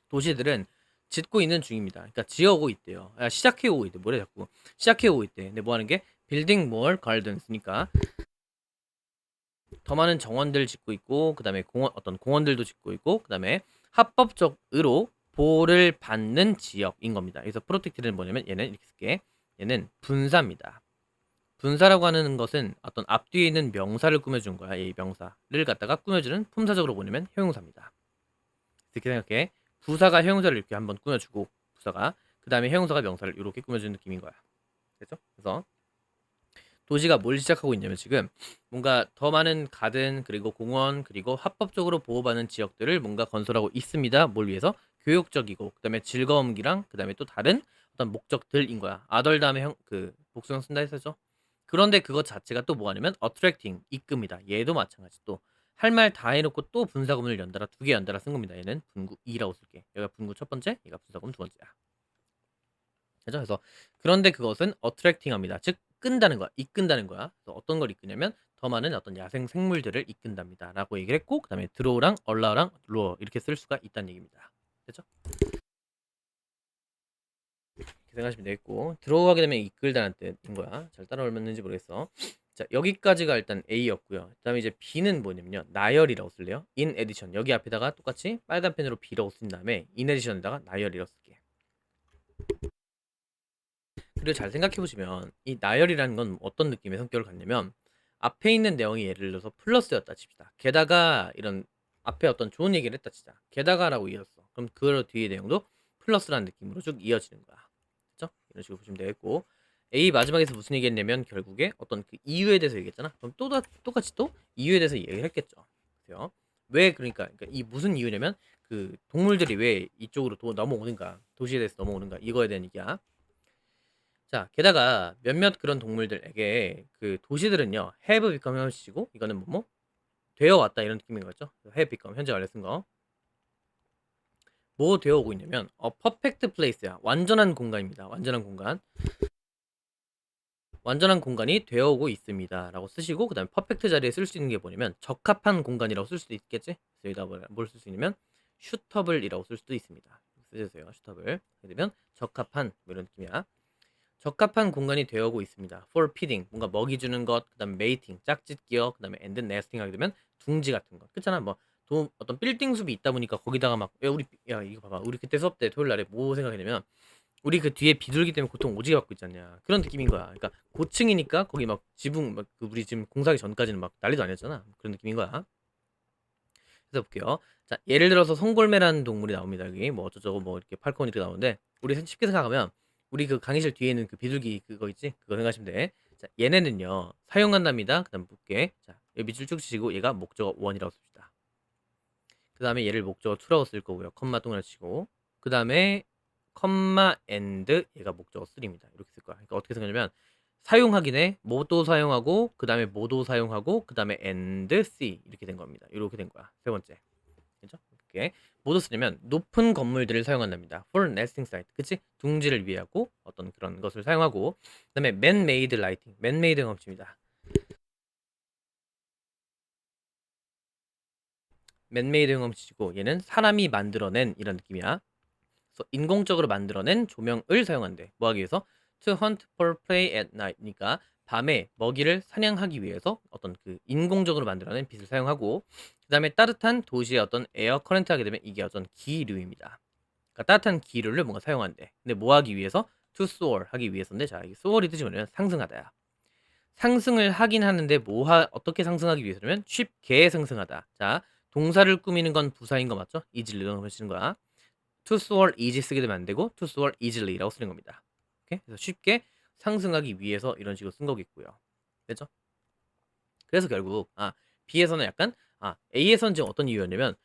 도시들은 짓고 있는 중입니다. 그러니까 지어오고 있대요. 시작해 오고 있대. 뭐래 자꾸 시작해 오고 있대. 근데 뭐 하는 게 building more gardens니까 더 많은 정원들 짓고 있고 그다음에 어떤 공원들도 짓고 있고 그다음에 합법적으로 보호를 받는 지역인 겁니다. 그래서 프로텍티드는 뭐냐면 얘는 이렇게 쓸게. 얘는 분사입니다. 분사라고 하는 것은 어떤 앞뒤에 있는 명사를 꾸며준 거야. 이 명사를 갖다가 꾸며주는 품사적으로 보내면 형용사입니다. 이렇게 생각해. 부사가 형용사를 이렇게 한번 꾸며주고 부사가 그 다음에 형용사가 명사를 이렇게 꾸며주는 느낌인 거야. 됐죠? 그래서 도시가 뭘 시작하고 있냐면 지금 뭔가 더 많은 가든 그리고 공원 그리고 합법적으로 보호받는 지역들을 뭔가 건설하고 있습니다. 뭘 위해서? 교육적이고 그다음에 즐거움이랑 그다음에 또 다른 어떤 목적들인 거야. 아덜 다음에 그 복수형 쓴다 했었죠. 그런데 그것 자체가 또 뭐하냐면 attracting 이끕니다. 얘도 마찬가지 또 할 말 다 해놓고 또 분사구문을 연달아 두 개 연달아 쓴 겁니다. 얘는 분구 2라고 쓸게. 여기가 분구 첫 번째, 얘가 분사구문 두 번째야. 그죠? 그래서 그런데 그것은 attracting합니다. 즉 끈다는 거야. 이끈다는 거야. 그래서 어떤 걸 이끄냐면 더 많은 어떤 야생 생물들을 이끈답니다라고 얘기를 했고 그다음에 draw랑 allow랑 lure 이렇게 쓸 수가 있다는 얘기입니다. 됐죠? 이렇게 생각하시면 되겠고 draw 하게 되면 이끌다는 뜻인 거야. 잘 따라오는지 모르겠어. 자 여기까지가 일단 A였고요. 그다음에 이제 B는 뭐냐면요. 나열이라고 쓸래요. in addition 여기 앞에다가 똑같이 빨간 펜으로 B라고 쓴 다음에 in addition에다가 나열이라고 쓸게. 그리고 잘 생각해 보시면 이 나열이라는 건 어떤 느낌의 성격을 갖냐면 앞에 있는 내용이 예를 들어서 플러스였다 칩시다. 게다가 이런 앞에 어떤 좋은 얘기를 했다 치자. 게다가라고 이었어. 그럼 그 뒤에 내용도 플러스라는 느낌으로 쭉 이어지는 거야. 그렇죠? 이런 식으로 보시면 되겠고 A 마지막에서 무슨 얘기했냐면 결국에 어떤 그 이유에 대해서 얘기했잖아. 그럼 똑같이 또 이유에 대해서 얘기를 했겠죠. 그래요? 왜 그러니까 이 무슨 이유냐면 그 동물들이 왜 이쪽으로 넘어오는가, 도시에 대해서 넘어오는가 이거에 대한 얘기야. 자, 게다가 몇몇 그런 동물들에게 그 도시들은요, have become 형식이고 이거는 뭐 되어 왔다 이런 느낌인 거죠. have become 현재 완료 쓴 거. 뭐 되어 오고 있냐면 perfect place야. 완전한 공간입니다. 완전한 공간. 완전한 공간이 되어 오고 있습니다라고 쓰시고 그다음에 퍼펙트 자리에 쓸 수 있는 게 뭐냐면 적합한 공간이라고 쓸 수도 있겠지. 그래서 여기다 뭘 쓸 수 있냐면 슈터블이라고 쓸 수도 있습니다. 쓰세요. 슈터블. 그러면 적합한 뭐 이런 느낌이야. 적합한 공간이 되어오고 있습니다. for feeding 뭔가 먹이 주는 것, 그다음에 mating 짝짓 기어, 그다음에 and nesting 하게 되면 둥지 같은 것. 그렇잖아. 뭐 어떤 빌딩 숲이 있다 보니까 거기다가 막 야 우리 이거 봐봐. 우리 그때 수업 때 토요일 날에 뭐 생각했냐면 우리 그 뒤에 비둘기 때문에 고통 오지게 받고 있잖냐. 그런 느낌인 거야. 그러니까 고층이니까 거기 막 지붕 막그 우리 지금 공사하기 전까지는 막 난리도 아니었잖아. 그런 느낌인 거야. 그래서 볼게요. 자, 예를 들어서 송골매라는 동물이 나옵니다. 여기 뭐 어쩌저쩌고 뭐 이렇게 팔콘 이렇게 나오는데 우리 쉽게 생각하면 우리 그 강의실 뒤에 있는 그 비둘기 그거 있지? 그거 생각하시면 돼. 자, 얘네는요. 사용한답니다. 그다음 볼게. 자, 여기 밑줄 쭉 치시고 얘가 목적어 1이라고 씁시다. 그다음에 얘를 목적어 2라고 쓸 거고요. 컴마 동그라미 치고 그다음에 컴마 엔드 얘가 목적어 3입니다. 이렇게 쓸 거야. 그러니까 어떻게 생각하냐면 사용하기 네 뭐도 사용하고 그다음에 뭐도 사용하고 그다음에 엔드 C 이렇게 된 겁니다. 이렇게 된 거야. 세 번째. 그죠? 이렇게 뭐도 쓰냐면 높은 건물들을 사용한답니다. For nesting site. 그치? 둥지를 위하고 어떤 그런 것을 사용하고 그다음에 man-made lighting. man-made가 멈춥니다. man-made 멈추고 얘는 사람이 만들어낸 이런 느낌이야. 그래서 인공적으로 만들어낸 조명을 사용한대. 뭐 하기 위해서? To hunt for prey at night. 그러니까 밤에 먹이를 사냥하기 위해서 어떤 그 인공적으로 만들어낸 빛을 사용하고 그다음에 따뜻한 도시의 어떤 에어 커런트 하게 되면 이게 어떤 기류입니다. 그러니까 따뜻한 기류를 뭔가 사용한대. 근데 뭐 하기 위해서? To soar 하기 위해서인데 자, 이 soar이 뜻이 뭐냐면 상승하다야. 상승을 하긴 하는데 어떻게 상승하기 위해서냐면 쉽게 상승하다. 자, 동사를 꾸미는 건 부사인 거 맞죠? easily로 하시는 거야. to soar easy 쓰게 되면 안 되고 to soar easily라고 쓰는 겁니다. 오케이? 그래서 쉽게 상승하기 위해서 이런 식으로 쓴 거겠고요. 됐죠? 그래서 결국 B에서는 약간 A에서는 지금 어떤 이유였냐면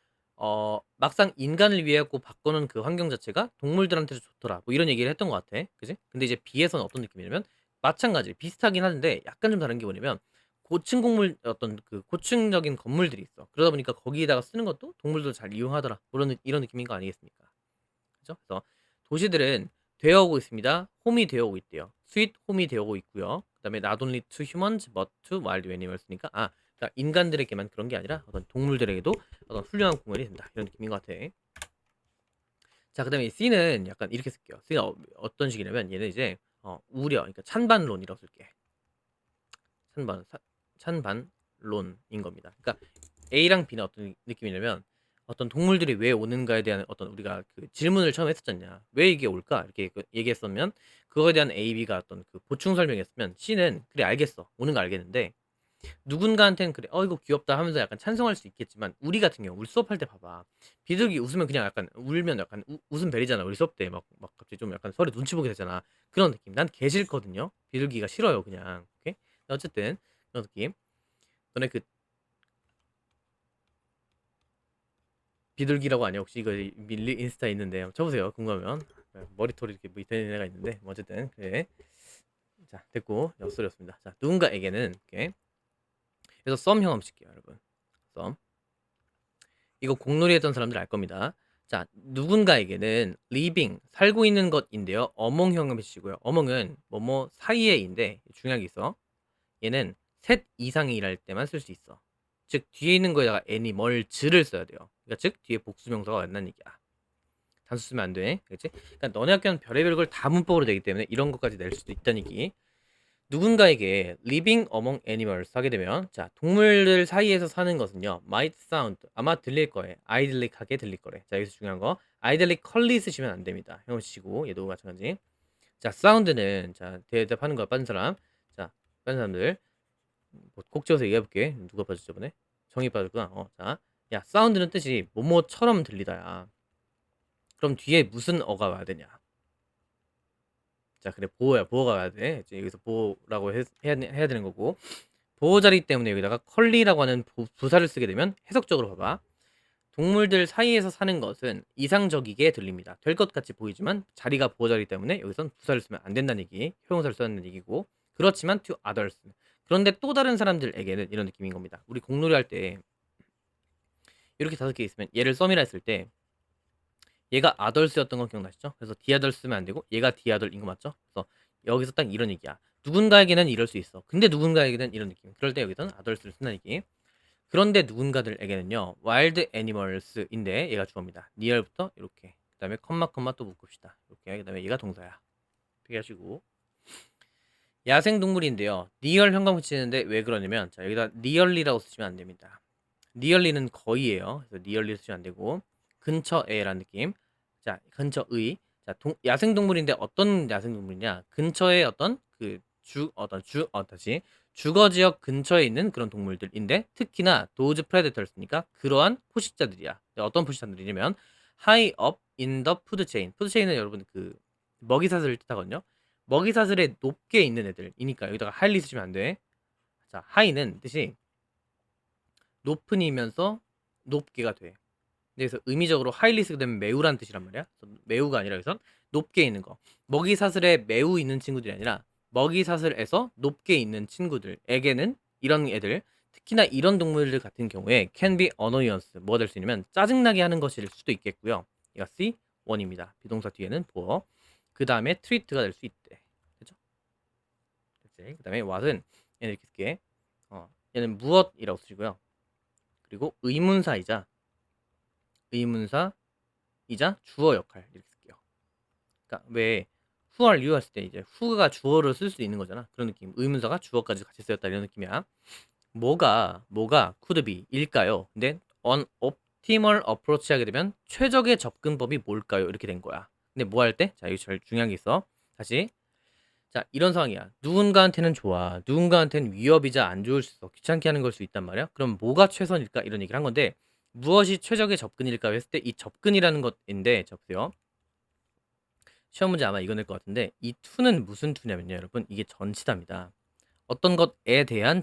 막상 인간을 위해갖고 바꾸는 그 환경 자체가 동물들한테도 좋더라. 뭐 이런 얘기를 했던 것 같아. 그지? 근데 이제 B에서는 어떤 느낌이냐면 마찬가지 비슷하긴 한데 약간 좀 다른 게 뭐냐면 고층 건물 어떤 그 고층적인 건물들이 있어. 그러다 보니까 거기에다가 쓰는 것도 동물들 잘 이용하더라. 이런 느낌인 거 아니겠습니까? 그죠? 그래서 도시들은 되어오고 있습니다. 홈이 되어오고 있대요. 스윗 홈이 되어오고 있고요. 그다음에 not only to humans but to wild animals니까 그러니까 인간들에게만 그런 게 아니라 어떤 동물들에게도 어떤 훌륭한 공간이 된다. 이런 느낌인 것 같아. 자, 그다음에 C는 약간 이렇게 쓸게요. C는 어떤 식이냐면 얘는 이제 우려, 그러니까 찬반론이라고 쓸게. 찬반론인 겁니다. 그러니까 A랑 B는 어떤 느낌이냐면 어떤 동물들이 왜 오는가에 대한 어떤 우리가 그 질문을 처음 했었잖냐. 왜 이게 올까? 이렇게 얘기했으면 그거에 대한 A, B가 어떤 그 보충 설명이었으면 C는 그래 알겠어. 오는 거 알겠는데 누군가한테는 그래 이거 귀엽다 하면서 약간 찬성할 수 있겠지만 우리 같은 경우 우리 수업할 때 봐봐. 비둘기 웃으면 그냥 약간 울면 약간 웃음벨이잖아. 우리 수업 때 막 갑자기 좀 약간 서로 눈치 보게 되잖아. 그런 느낌. 난 개 싫거든요. 비둘기가 싫어요 그냥. 오케이? 어쨌든 그런 느낌. 너네 그 비둘기라고 아니야? 혹시 이거 밀리 인스타에 있는데 한번 쳐보세요. 궁금하면. 머리털이 이렇게 뭐 되는 애가 있는데 뭐 어쨌든 그래. 자 됐고 엿소리였습니다. 자 누군가에게는 이렇게 그래서 썸 형 한번 칠게요 여러분. 썸 이거 공놀이 했던 사람들 알 겁니다. 자 누군가에게는 living 살고 있는 것인데요. 어몽 형 한번 치고요. 어몽은 뭐뭐 사이에인데 중요한 게 있어. 얘는 셋 이상이랄 때만 쓸 수 있어. 즉 뒤에 있는 거에다가 애니멀즈를 써야 돼요. 그러니까 즉 뒤에 복수명사가 만난 얘기야. 단수 쓰면 안 돼. 그렇지? 그러니까 너네 학교는 별의별 걸 다 문법으로 되기 때문에 이런 것까지 낼 수도 있다는 얘기. 누군가에게 living among animals 하게 되면 자 동물들 사이에서 사는 것은요 might sound 아마 들릴 거예요. idyllic하게 들릴 거래. 자 여기서 중요한 거 idyllically 쓰시면 안 됩니다. 형을 치고 얘도 마찬가지. 자 사운드는 자 대답하는 거 빠른 사람 자 빠른 사람들 꼭 지어서 얘기해볼게. 누가 빠졌지 저번에? 정이 빠졌구나. 자, 야 사운드는 뜻이 뭐뭐처럼 들리다야. 그럼 뒤에 무슨 어가 와야 되냐? 자, 그래 보호야. 보호가 와야 돼. 이제 여기서 보호라고 해야 되는 거고, 보호 자리 때문에 여기다가 컬리라고 하는 부사를 쓰게 되면 해석적으로 봐봐. 동물들 사이에서 사는 것은 이상적이게 들립니다. 될 것 같이 보이지만 자리가 보호 자리 때문에 여기선 부사를 쓰면 안 된다는 얘기, 형용사를 써야 된다는 얘기고, 그렇지만 to others. 그런데 또 다른 사람들에게는 이런 느낌인 겁니다. 우리 공놀이 할 때 이렇게 5개 있으면 얘를 썸이라 했을 때 얘가 athers였던 거 기억나시죠? 그래서 the others 쓰면 안 되고 얘가 the other인 거 맞죠? 그래서 여기서 딱 이런 얘기야. 누군가에게는 이럴 수 있어. 근데 누군가에게는 이런 느낌. 그럴 때 여기서는 others를 쓴다는 얘기. 그런데 누군가들에게는요, wild animals인데 얘가 주어입니다. near부터 이렇게, 그 다음에 컴마 또 묶읍시다. 이렇게, 그 다음에 얘가 동사야. 이렇게 하시고, 야생동물인데요, near 현관 붙이는데 왜 그러냐면, 자 여기다 nearly라고 쓰시면 안 됩니다. nearly는 거의예요. 그래서 nearly 쓰시면 안 되고, 근처에라는 느낌. 자, 근처의. 자, 야생동물인데 어떤 야생동물이냐? 근처에 어떤 다시 주거 지역 근처에 있는 그런 동물들인데, 특히나 those predators니까 그러한 포식자들이야. 어떤 포식자들이냐면 high up in the food chain. 푸드 체인은 여러분 그 먹이사슬을 뜻하거든요. 먹이사슬에 높게 있는 애들이니까 여기다가 highly 쓰시면 안 돼. 자, high는 뜻이 높은이면서 높게가 돼. 그래서 의미적으로 highly 쓰게 되면 매우란 뜻이란 말이야. 매우가 아니라 여기서 높게 있는 거. 먹이 사슬에 매우 있는 친구들이 아니라 먹이 사슬에서 높게 있는 친구들에게는 이런 애들, 특히나 이런 동물들 같은 경우에 can be annoyance, 뭐가 될 수 있냐면 짜증나게 하는 것일 수도 있겠고요. 얘가 C1입니다. 비동사 뒤에는 보어. 그 다음에 treat가 될 수 있대. 그죠? 그 다음에 what은 얘는 이렇게 쓸게. 얘는 무엇이라고 쓰시고요. 그리고 의문사이자 주어 역할 이렇게 쓸게요. 그러니까 왜 who are you 했을 때 이제 who가 주어를 쓸 수 있는 거잖아. 그런 느낌. 의문사가 주어까지 같이 쓰였다 이런 느낌이야. 뭐가 could be 일까요? 근데 on optimal approach 하게 되면 최적의 접근법이 뭘까요? 이렇게 된 거야. 근데 뭐 할 때? 자, 여기 제일 중요한 게 있어. 다시. 자, 이런 상황이야. 누군가한테는 좋아. 누군가한테는 위협이자 안 좋을 수 있어. 귀찮게 하는 걸 수 있단 말이야. 그럼 뭐가 최선일까? 이런 얘기를 한 건데, 무엇이 최적의 접근일까 했을 때 이 접근이라는 것인데, 접수요. 시험 문제 아마 이거 낼 것 같은데, 이 to는 무슨 to냐면요, 여러분. 이게 전치사입니다. 어떤 것에 대한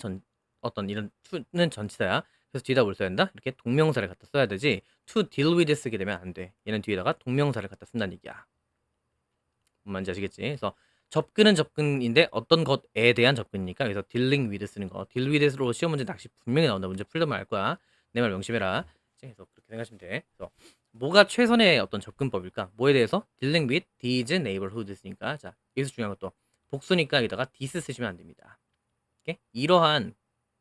어떤 이런 to는 전치사야. 그래서 뒤에다 뭘 써야 된다? 이렇게 동명사를 갖다 써야 되지, to deal with 쓰게 되면 안 돼. 얘는 뒤에다가 동명사를 갖다 쓴다는 얘기야. 뭔 말인지 아시겠지? 그래서 접근은 접근인데 어떤 것에 대한 접근이니까 여기서 dealing with 쓰는 거. deal with로 시험 문제 낚시 분명히 나온다. 문제 풀려면 알 거야. 내 말 명심해라. 그래서 그렇게 생각하시면 돼. 그래서 뭐가 최선의 어떤 접근법일까? 뭐에 대해서? dealing with these neighborhoods니까. 자, 여기서 중요한 것도 복수니까 여기다가 this 쓰시면 안 됩니다. 오케이? 이러한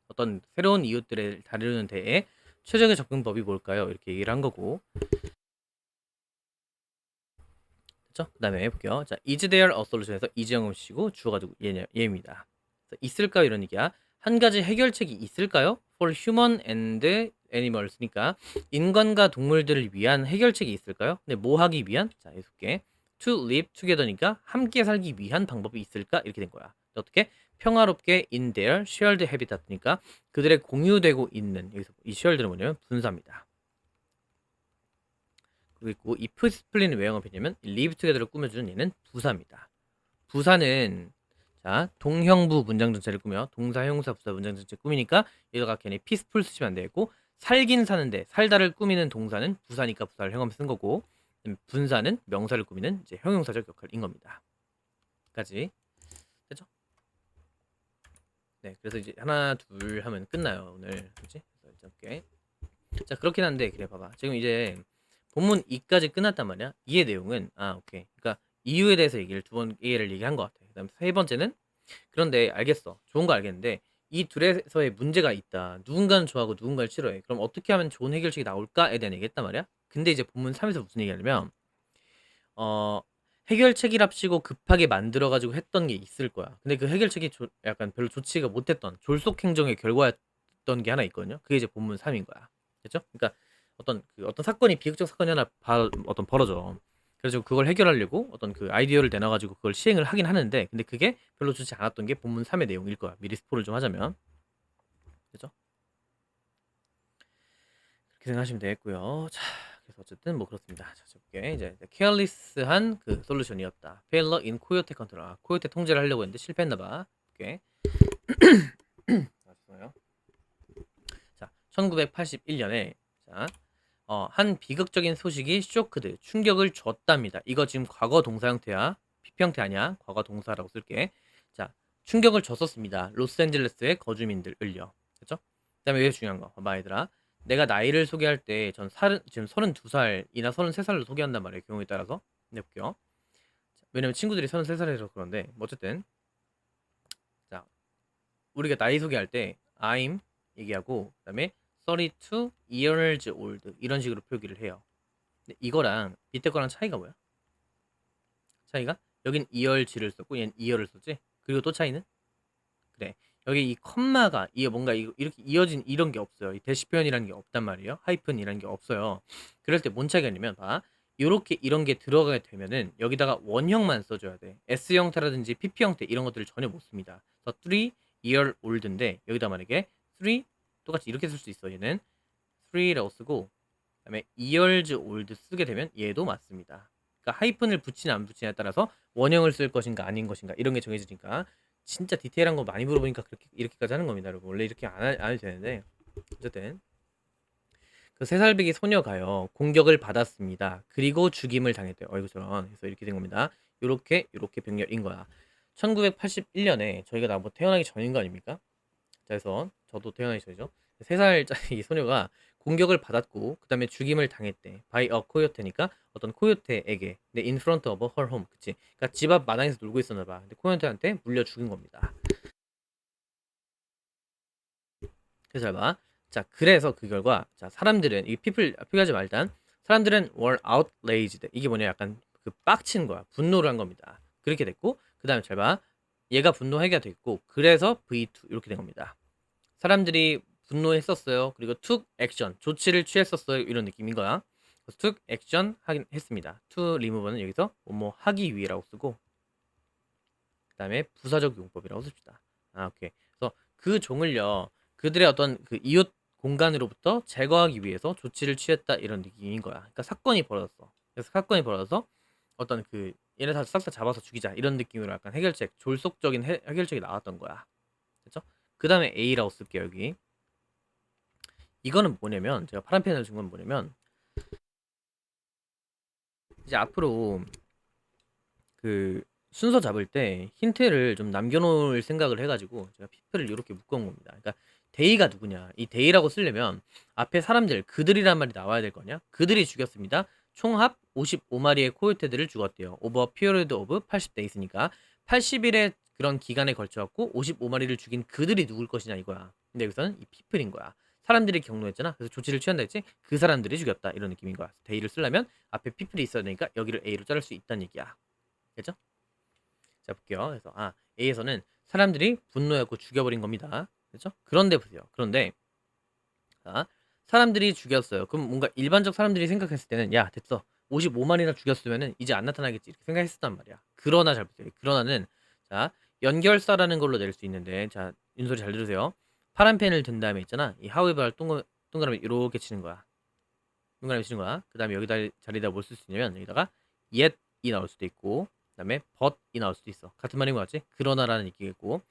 어떤 새로운 이웃들을 다루는 데에 최적의 접근법이 뭘까요? 이렇게 얘기를 한 거고. 됐죠? 그 다음에 해볼게요. 자, is there a solution에서 is 영음 쓰시고 주어가 누구? 얘입니다. 있을까요? 이런 얘기야. 한 가지 해결책이 있을까요? for human and animals니까 인간과 동물들을 위한 해결책이 있을까요? 근데 뭐 하기 위한? 자, 해볼게. to live together니까 함께 살기 위한 방법이 있을까? 이렇게 된 거야. 어떻게? 평화롭게 in their shared habitat니까 그들의 공유되고 있는, 여기서 이 shared는 뭐냐면 분사입니다. 그리고 if 스플릿은 왜 영업했냐면 live together를 꾸며주는 얘는 부사입니다. 부사는 자, 동형부 문장 전체를 꾸며 동사, 형용사, 부사 문장 전체 꾸미니까 얘가 괜히 peaceful 쓰시면 안 되고, 살긴 사는데 살다를 꾸미는 동사는 부사니까 부사를 형용사 쓴 거고, 분사는 명사를 꾸미는 이제 형용사적 역할인 겁니다. 까지 됐죠? 네, 그래서 이제 하나 둘 하면 끝나요 오늘. 그렇지? 그래서 이렇게. 자, 그렇긴 한데 그래 봐봐. 지금 이제 본문 2까지 끝났단 말이야. 이의 내용은 오케이. 그러니까 이유에 대해서 얘기를 두 번 얘기한 것 같아. 그다음 세 번째는, 그런데 알겠어. 좋은 거 알겠는데 이 둘에서의 문제가 있다. 누군가는 좋아하고 누군가를 싫어해. 그럼 어떻게 하면 좋은 해결책이 나올까에 대한 얘기했단 말이야. 근데 이제 본문 3에서 무슨 얘기하냐면 어 해결책이랍시고 급하게 만들어가지고 했던 게 있을 거야. 근데 그 해결책이 약간 별로 좋지가 못했던 졸속 행정의 결과였던 게 하나 있거든요. 그게 이제 본문 3인 거야. 됐죠? 그러니까 어떤 사건이, 비극적 사건이 하나 벌어져. 그래서 그걸 해결하려고 어떤 그 아이디어를 내놔가지고 그걸 시행을 하긴 하는데, 근데 그게 별로 좋지 않았던 게 본문 3의 내용일 거야. 미리 스포를 좀 하자면. 그죠? 그렇게 생각하시면 되겠고요. 자, 그래서 어쨌든 뭐 그렇습니다. 자, 볼게. 이제 케어리스한 그 솔루션이었다. 페일러 인 코요테 컨트롤. 코요테 통제를 하려고 했는데 실패했나봐. 볼게. 죄송해요. 자, 1981년에 자, 한 비극적인 소식이 쇼크드 충격을 줬답니다. 이거 지금 과거 동사 형태야. PP 형태 아니야. 과거 동사라고 쓸게. 자, 충격을 줬었습니다. 로스앤젤레스의 거주민들을요. 그렇죠? 그다음에 왜 중요한 거. 봐봐 얘들아. 내가 나이를 소개할 때 전 지금 32살이나 33살로 소개한단 말이에요. 경우에 따라서. 해볼게요. 왜냐면 친구들이 33살이라서 그런데 뭐 어쨌든 자, 우리가 나이 소개할 때 I'm 얘기하고 그다음에 32 years old 이런 식으로 표기를 해요. 근데 이거랑 밑에 거랑 차이가 뭐야? 차이가 여긴 years를 썼고 얘는 year를 썼지. 그리고 또 차이는 그래. 여기 이 컴마가 이 뭔가 이렇게 이어진 이런 게 없어요. 이 대시 표현이라는 게 없단 말이에요. 하이픈이라는 게 없어요. 그럴 때 뭔 차이가 있냐면 봐. 요렇게 이런 게 들어가게 되면은 여기다가 원형만 써줘야 돼. S 형태라든지 PP 형태 이런 것들을 전혀 못 씁니다. 그래서 3 year old인데 여기다 만약에 3 똑같이 이렇게 쓸 수 있어. 얘는 3라고 쓰고 그다음에 years old 쓰게 되면 얘도 맞습니다. 그러니까 하이픈을 붙이냐 안 붙이냐에 따라서 원형을 쓸 것인가 아닌 것인가 이런 게 정해지니까 진짜 디테일한 거 많이 물어보니까 그렇게 이렇게까지 하는 겁니다, 여러분. 원래 이렇게 안 해도 되는데 어쨌든 그 3살배기 소녀가요 공격을 받았습니다. 그리고 죽임을 당했대요. 이거 저런 그래서 이렇게 된 겁니다. 요렇게 병렬인 거야. 1981년에 저희가 나뭐 태어나기 전인 거 아닙니까? 자, 그래서 저도 태어나기 전이죠. 3살짜리 소녀가 공격을 받았고 그 다음에 죽임을 당했대. by a coyote니까 어떤 코요테에게. 근데 in front of her home. 그치? 그러니까 집 앞 마당에서 놀고 있었나 봐. 근데 코요테한테 물려 죽인 겁니다. 그래서 잘 봐. 자, 그래서 그 결과 자, 사람들은 이 people 표기하지 마 일단. 사람들은 were outraged. 이게 뭐냐? 약간 그 빡친 거야. 분노를 한 겁니다. 그렇게 됐고 그다음에 잘 봐. 얘가 분노하게 됐고 그래서 V2 이렇게 된 겁니다. 사람들이 분노했었어요. 그리고 took action, 조치를 취했었어요. 이런 느낌인 거야. 그래서 took action 하긴 했습니다. to remove는 여기서 뭐 하기 위해라고 쓰고 그다음에 부사적 용법이라고 씁시다. 오케이. 그래서 그 종을요. 그들의 어떤 그 이웃 공간으로부터 제거하기 위해서 조치를 취했다 이런 느낌인 거야. 그러니까 사건이 벌어졌어. 그래서 사건이 벌어져서 어떤 그 얘네 다 싹 다 잡아서 죽이자 이런 느낌으로 약간 해결책, 졸속적인 해결책이 나왔던 거야. 그렇죠? 그 다음에 A라고 쓸게요 여기. 이거는 뭐냐면 제가 파란 펜을 준 건 뭐냐면 이제 앞으로 그 순서 잡을 때 힌트를 좀 남겨놓을 생각을 해가지고 제가 피플을 이렇게 묶어온 겁니다. 그러니까 데이가 누구냐? 이 데이라고 쓰려면 앞에 사람들 그들이란 말이 나와야 될 거냐? 그들이 죽였습니다. 총합 55마리의 코요테들을 죽었대요. 오버 피어리드 오브 80데이스니까 80일의 그런 기간에 걸쳐갖고 55마리를 죽인 그들이 누굴 것이냐 이거야. 근데 여기서는 이 피플인 거야. 사람들이 경로했잖아. 그래서 조치를 취한다 했지? 그 사람들이 죽였다 이런 느낌인 거야. 데이를 쓰려면 앞에 피플이 있어야 되니까 여기를 A로 자를 수 있다는 얘기야. 됐죠? 자 볼게요. 그래서 A에서는 사람들이 분노해갖고 죽여버린 겁니다. 그렇죠? 그런데 보세요. 그런데 자, 사람들이 죽였어요. 그럼 뭔가 일반적 사람들이 생각했을 때는 야 됐어. 55만이나 죽였으면은 이제 안 나타나겠지 이렇게 생각했었단 말이야. 그러나 잘 보세요. 그러나는 자 연결사라는 걸로 낼 수 있는데 자 윤소리 잘 들으세요. 파란 펜을 든 다음에 있잖아. 이 however 동그라미 이렇게 치는 거야. 동그라미 치는 거야. 그 다음에 여기다 자리에다 뭘 쓸 수 있냐면 여기다가 yet이 나올 수도 있고 그다음에 but이 나올 수도 있어. 같은 말인 것 같지? 그러나라는 얘기겠고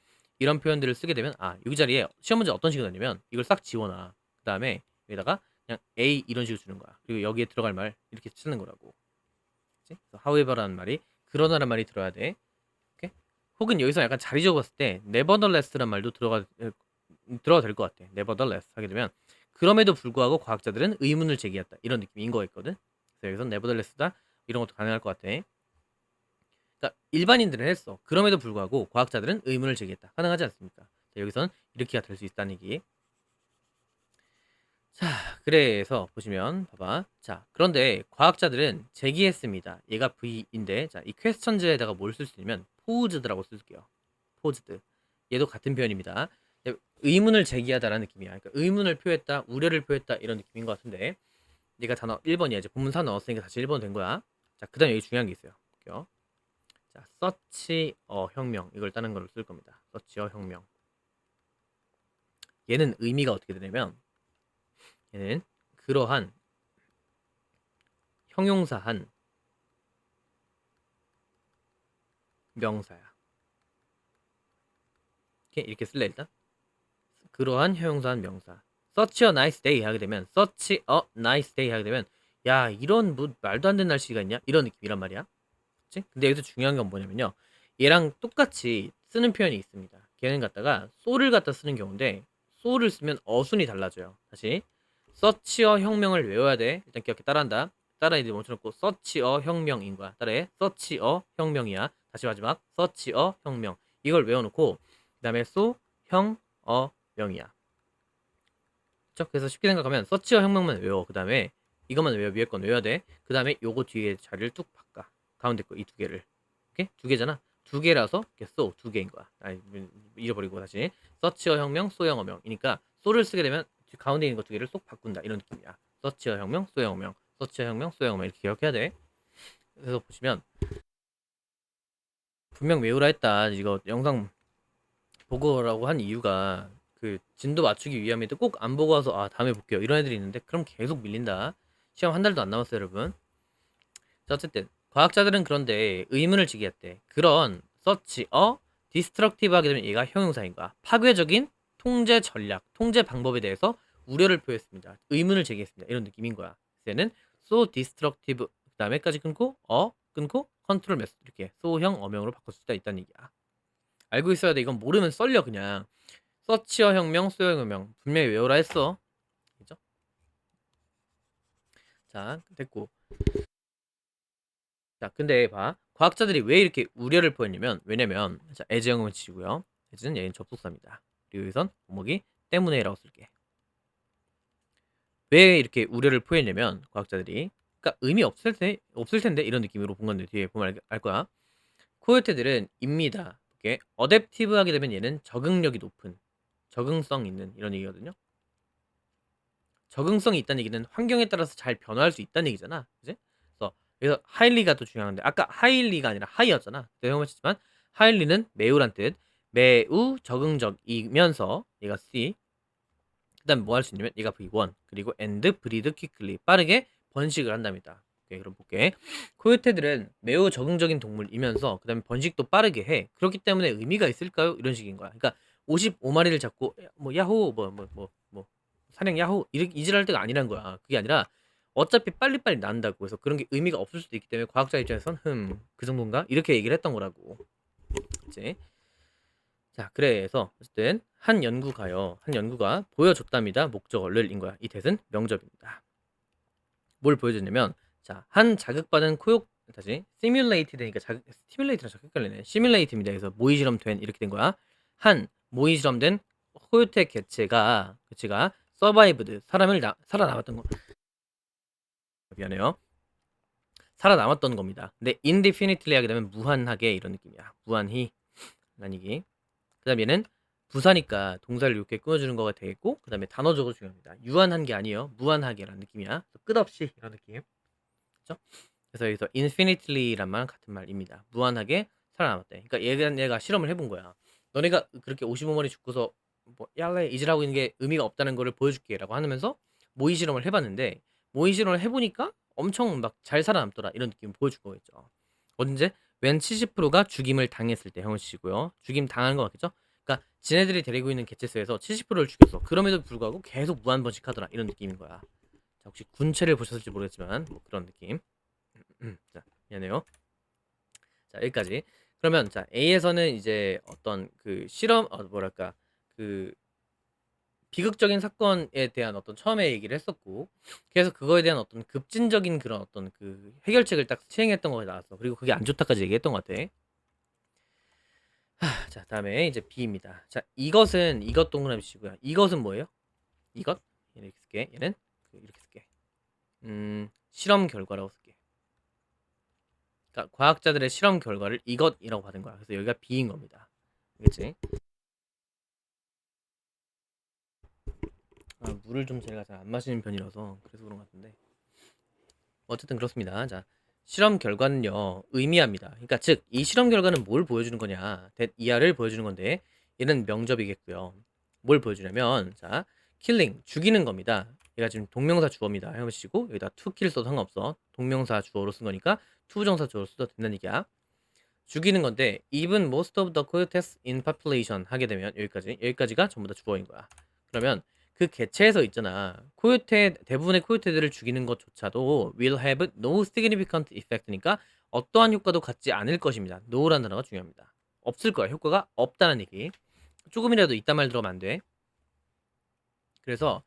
이런 표현들을 쓰게 되면 여기 자리에 시험 문제 어떤 식으로 나냐면 이걸 싹 지워놔. 그 다음에 여기다가 그냥 a 이런 식으로 주는 거야. 그리고 여기에 들어갈 말 이렇게 쓰는 거라고. 그치? 그래서 however라는 말이 그러나라는 말이 들어야 돼. 오케이? 혹은 여기서 약간 자리 접었을 때 nevertheless라는 말도 들어가 될 것 같아. nevertheless 하게 되면 그럼에도 불구하고 과학자들은 의문을 제기했다. 이런 느낌인 거였거든. 그래서 여기서 nevertheless다 이런 것도 가능할 것 같아. 그러니까 일반인들은 했어. 그럼에도 불구하고 과학자들은 의문을 제기했다. 가능하지 않습니까? 자, 여기서는 이렇게가 될 수 있다는 얘기. 자, 그래서 보시면 봐봐. 자, 그런데 과학자들은 제기했습니다. 얘가 V인데, 자, 이 퀘스천즈에다가 뭘 쓸 수 있냐면 포즈드라고 쓸게요. 포즈드. 얘도 같은 표현입니다. 의문을 제기하다라는 느낌이야. 그러니까 의문을 표했다, 우려를 표했다 이런 느낌인 것 같은데, 얘가 단어 1번이야. 이제 본문사 넣었으니까 다시 1번 된 거야. 자, 그다음에 여기 중요한 게 있어요. 볼게요. 자, 서치 혁명 이걸 따는 걸로 쓸 겁니다. 서치 혁명. 얘는 의미가 어떻게 되냐면 얘는 그러한 형용사한 명사야. 이렇게 쓸래 일단. 그러한 형용사한 명사. Such a nice day 하게 되면 such a nice day 하게 되면 야 이런 뭐 말도 안 되는 날씨가 있냐 이런 느낌이란 말이야. 그치? 근데 여기서 중요한 건 뭐냐면요. 얘랑 똑같이 쓰는 표현이 있습니다. 걔는 갖다가 so를 갖다 쓰는 경우인데 so를 쓰면 어순이 달라져요. 다시 such a 혁명을 외워야 돼. 일단 기억해 따라한다. 따라 이제 멈춰놓고 such a 혁명인 거야. 따라해. such a 혁명이야. 다시 마지막 such a 혁명. 이걸 외워놓고 그 다음에 so 형 어 명이야. 그쵸? 그래서 쉽게 생각하면 서치와 혁명만 외워. 그 다음에 이것만 외워. 위에 건 외워야 돼. 그 다음에 요거 뒤에 자리를 뚝 바꿔. 가운데 거 이 두 개를. 오케이? 두 개잖아. 두 개라서 소 두 개인 거야. 아니 잃어버리고 다시 서치어 혁명, 소형 어명이니까 소를 쓰게 되면 가운데 있는 거 두 개를 쏙 바꾼다 이런 느낌이야. 서치어 혁명, 소형 어명, 서치어 혁명, 소형 어명 이렇게 기억해야 돼. 그래서 보시면 분명 외우라 했다. 이거 영상 보고라고 한 이유가 그 진도 맞추기 위함인데 꼭 안 보고 와서 아 다음에 볼게요 이런 애들이 있는데 그럼 계속 밀린다. 시험 한 달도 안 남았어요 여러분. 자 어쨌든 과학자들은 그런데 의문을 제기했대. 그런 서치 디스트럭티브 하게 되면 얘가 형용사인 거야. 파괴적인 통제 전략, 통제 방법에 대해서 우려를 표했습니다. 의문을 제기했습니다. 이런 느낌인 거야. 얘는 so destructive 그 다음에까지 끊고 끊고 컨트롤 메소드 이렇게 so형 어명으로 바꿀 수가 있다는 얘기야. 알고 있어야 돼. 이건 모르면 썰려 그냥. 서치어 혁명, 소형 혁명 분명히 외우라 했어. 그죠? 자, 됐고. 자, 근데 봐. 과학자들이 왜 이렇게 우려를 표했냐면 왜냐면 자, 애지형음을 치고요. 애지는 얘는 접속사입니다. 그리고 여기선 어목이 때문에라고 쓸게. 왜 이렇게 우려를 표했냐면 과학자들이 그러니까 의미 없을 텐데 이런 느낌으로 본 건데 뒤에 보면 알 거야. 코요테들은 입니다. 이게 어댑티브 하게 되면 얘는 적응력이 높은 적응성 있는 이런 얘기거든요. 적응성이 있다는 얘기는 환경에 따라서 잘 변화할 수 있다는 얘기잖아. 그지? 그래서 하일리가 또 중요한데 아까 하일리가 아니라 하이였잖아. 내가 말했지만 하일리는 매우란 뜻. 매우 적응적이면서 얘가 C. 그다음 뭐 할 수 있냐면 얘가 V1 그리고 and breed quickly 빠르게 번식을 한답니다. 오케이, 그럼 볼게. 코요테들은 매우 적응적인 동물이면서 그다음에 번식도 빠르게 해. 그렇기 때문에 의미가 있을까요? 이런 식인 거야. 그러니까 55마리를 잡고 뭐 야호 뭐 사냥 야호 이질할 때가 아니란 거야. 그게 아니라 어차피 빨리빨리 난다고 해서 그런 게 의미가 없을 수도 있기 때문에 과학자 입장에선 그 정도인가? 이렇게 얘기를 했던 거라고. 그치? 자, 그래서 어쨌든 한 연구가 보여줬답니다. 목적어를 인 거야. 이 대은 명접입니다. 뭘 보여줬냐면 자, 한 자극받은 코욕 다시 시뮬레이트 되니까 스티뮬레이트랑 자꾸 헷갈리네. 시뮬레이트입니다. 그래서 모의 실험된 이렇게 된 거야. 한 모의 실험된 코요테 개체가 서바이브드 살아남았던 거. 미안해요. 살아남았던 겁니다. 근데 indefinitely 하게 되면 무한하게 이런 느낌이야. 무한히 아니기. 그다음 얘는 부사니까 동사를 이렇게 끊어주는 거가 되겠고 그 다음에 단어적으로 중요합니다. 유한한 게 아니에요. 무한하게라는 느낌이야. 끝없이 이런 느낌. 그렇죠? 그래서 여기서 infinitely란 말 같은 말입니다. 무한하게 살아남았대. 그러니까 얘가 실험을 해본 거야. 너네가 그렇게 55마리 죽고서 뭐 야래 이질하고 있는 게 의미가 없다는 거를 보여줄게라고 하면서 모의 실험을 해봤는데 모의 실험을 해보니까 엄청 막 잘 살아남더라 이런 느낌 보여줄 거겠죠. 언제? 웬 70%가 죽임을 당했을 때 형식이고요. 죽임 당하는 거 맞겠죠? 그러니까 지네들이 데리고 있는 개체수에서 70%를 죽였어. 그럼에도 불구하고 계속 무한 번식하더라 이런 느낌인 거야. 자, 혹시 군체를 보셨을지 모르겠지만 뭐 그런 느낌. 자, 미안해요. 자, 여기까지. 그러면 자, A에서는 이제 어떤 그 실험 뭐랄까 그 비극적인 사건에 대한 어떤 처음에 얘기를 했었고 그래서 그거에 대한 어떤 급진적인 그런 어떤 그 해결책을 딱 시행했던 거가 나왔어. 그리고 그게 안 좋다까지 얘기했던 것 같아. 자, 다음에 이제 B입니다. 자, 이것 동그라미 치고요. 이것은 뭐예요? 이것? 얘는 이렇게 쓸게. 얘는 이렇게 쓸게. 실험 결과라고 쓸게. 그러니까 과학자들의 실험 결과를 이것이라고 받은 거야. 그래서 여기가 B인 겁니다. 알겠지? 물을 좀 제가 잘 안 마시는 편이라서 그래서 그런 것 같은데 어쨌든 그렇습니다. 자, 실험 결과는요 의미합니다. 그러니까 즉 이 실험 결과는 뭘 보여주는 거냐? 이하를 보여주는 건데 얘는 명접이겠고요. 뭘 보여주냐면 자 killing 죽이는 겁니다. 얘가 지금 동명사 주어입니다. 해보시고 여기다 to kill 써도 상관없어. 동명사 주어로 쓴 거니까 to 부정사 주어로 써도 된다는 얘기야. 죽이는 건데 even most of the coyotes in population 하게 되면 여기까지가 전부 다 주어인 거야. 그러면 그 개체에서 있잖아. 코요테 대부분의 코요테들을 죽이는 것조차도 will have no significant effect니까 어떠한 효과도 갖지 않을 것입니다. no라는 단어가 중요합니다. 없을 거야. 효과가 없다는 얘기. 조금이라도 있단 말 들어가면 안 돼. 그래서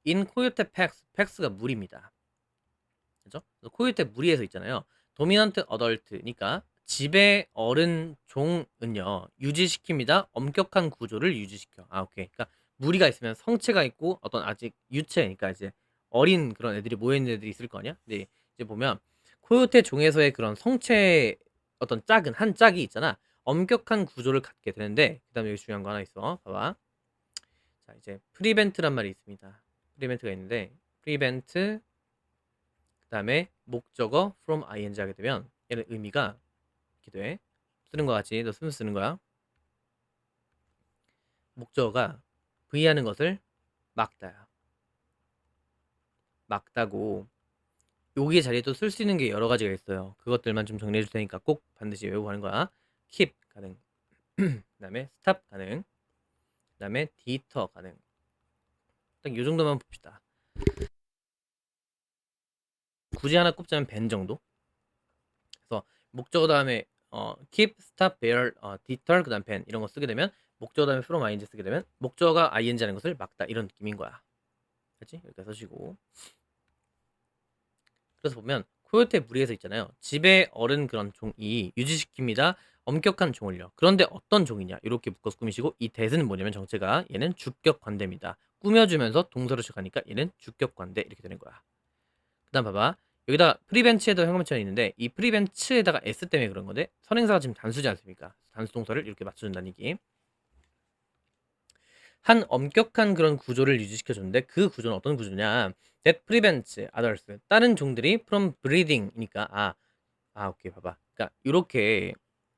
in coyote packs, packs가 무리입니다. 그죠? 코요테 무리에서 있잖아요. 도미넌트 어덜트니까 집의 어른 종은요 유지시킵니다. 엄격한 구조를 유지시켜. 아 오케이. 그러니까 무리가 있으면 성체가 있고 어떤 아직 유체니까 이제 어린 그런 애들이 모여 있는 애들이 있을 거 아니야. 근데 이제 보면 코요테 종에서의 그런 성체 어떤 짝은 한 짝이 있잖아. 엄격한 구조를 갖게 되는데 그다음에 여기 중요한 거 하나 있어. 봐봐. 자 이제 프리벤트란 말이 있습니다. 프리벤트가 있는데 프리벤트 그다음에 목적어 from ing 하게 되면 얘는 의미가 이렇게 돼. 쓰는 거 같이 너 쓰는 거야. 목적어가 V하는 것을 막다야. 막다고 여기 자리에도 쓸 수 있는 게 여러 가지가 있어요. 그것들만 좀 정리해 줄 테니까 꼭 반드시 외우고 가는 거야. keep 가능. 그다음에 stop 가능. 그다음에 deter 가능. 딱 요 정도만 봅시다. 굳이 하나 꼽자면 ban 정도. 그래서 목적어 다음에 keep, stop, bear, deter 그다음 ban 이런 거 쓰게 되면 목적어 다음에 from ing 쓰게 되면 목적어가 ing 하는 것을 막다 이런 느낌인 거야. 그렇지? 여기까지 써주고 그래서 보면 코요테 무리에서 있잖아요. 집에 어른 그런 종이 유지시킵니다. 엄격한 종을요. 그런데 어떤 종이냐? 이렇게 묶어서 꾸미시고 이 대는 뭐냐면 정체가 얘는 주격 관대입니다. 꾸며주면서 동사로 시작하니까 얘는 주격 관대 이렇게 되는 거야. 그다음 봐봐. 여기다 프리벤츠에도 현금처럼 있는데 이 프리벤츠에다가 s 때문에 그런 건데 선행사가 지금 단수지 않습니까? 단수 동사를 이렇게 맞춰준다는 얘기. 한 엄격한 그런 구조를 유지시켜 줬는데 그 구조는 어떤 구조냐? That prevents others 다른 종들이 from breeding이니까 오케이 봐봐. 그러니까 이렇게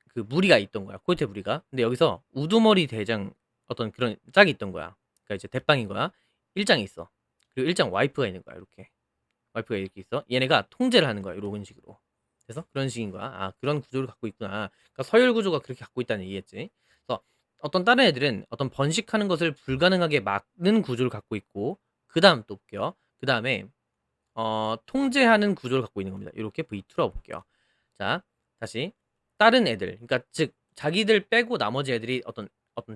그 무리가 있던 거야. 코요테 무리가. 근데 여기서 우두머리 대장 어떤 그런 짝이 있던 거야. 그러니까 이제 대빵인 거야. 일장이 있어. 그리고 일장 와이프가 있는 거야. 이렇게. 와이프가 이렇게 있어. 얘네가 통제를 하는 거야. 이런 식으로. 그래서 그런 식인 거야. 그런 구조를 갖고 있구나. 그러니까 서열 구조가 그렇게 갖고 있다는 얘기겠지. 그래서 어떤 다른 애들은 어떤 번식하는 것을 불가능하게 막는 구조를 갖고 있고, 그 다음 또 볼게요. 그 다음에 통제하는 구조를 갖고 있는 겁니다. 이렇게 V2라고 볼게요. 자, 다시 다른 애들, 그러니까 즉 자기들 빼고 나머지 애들이 어떤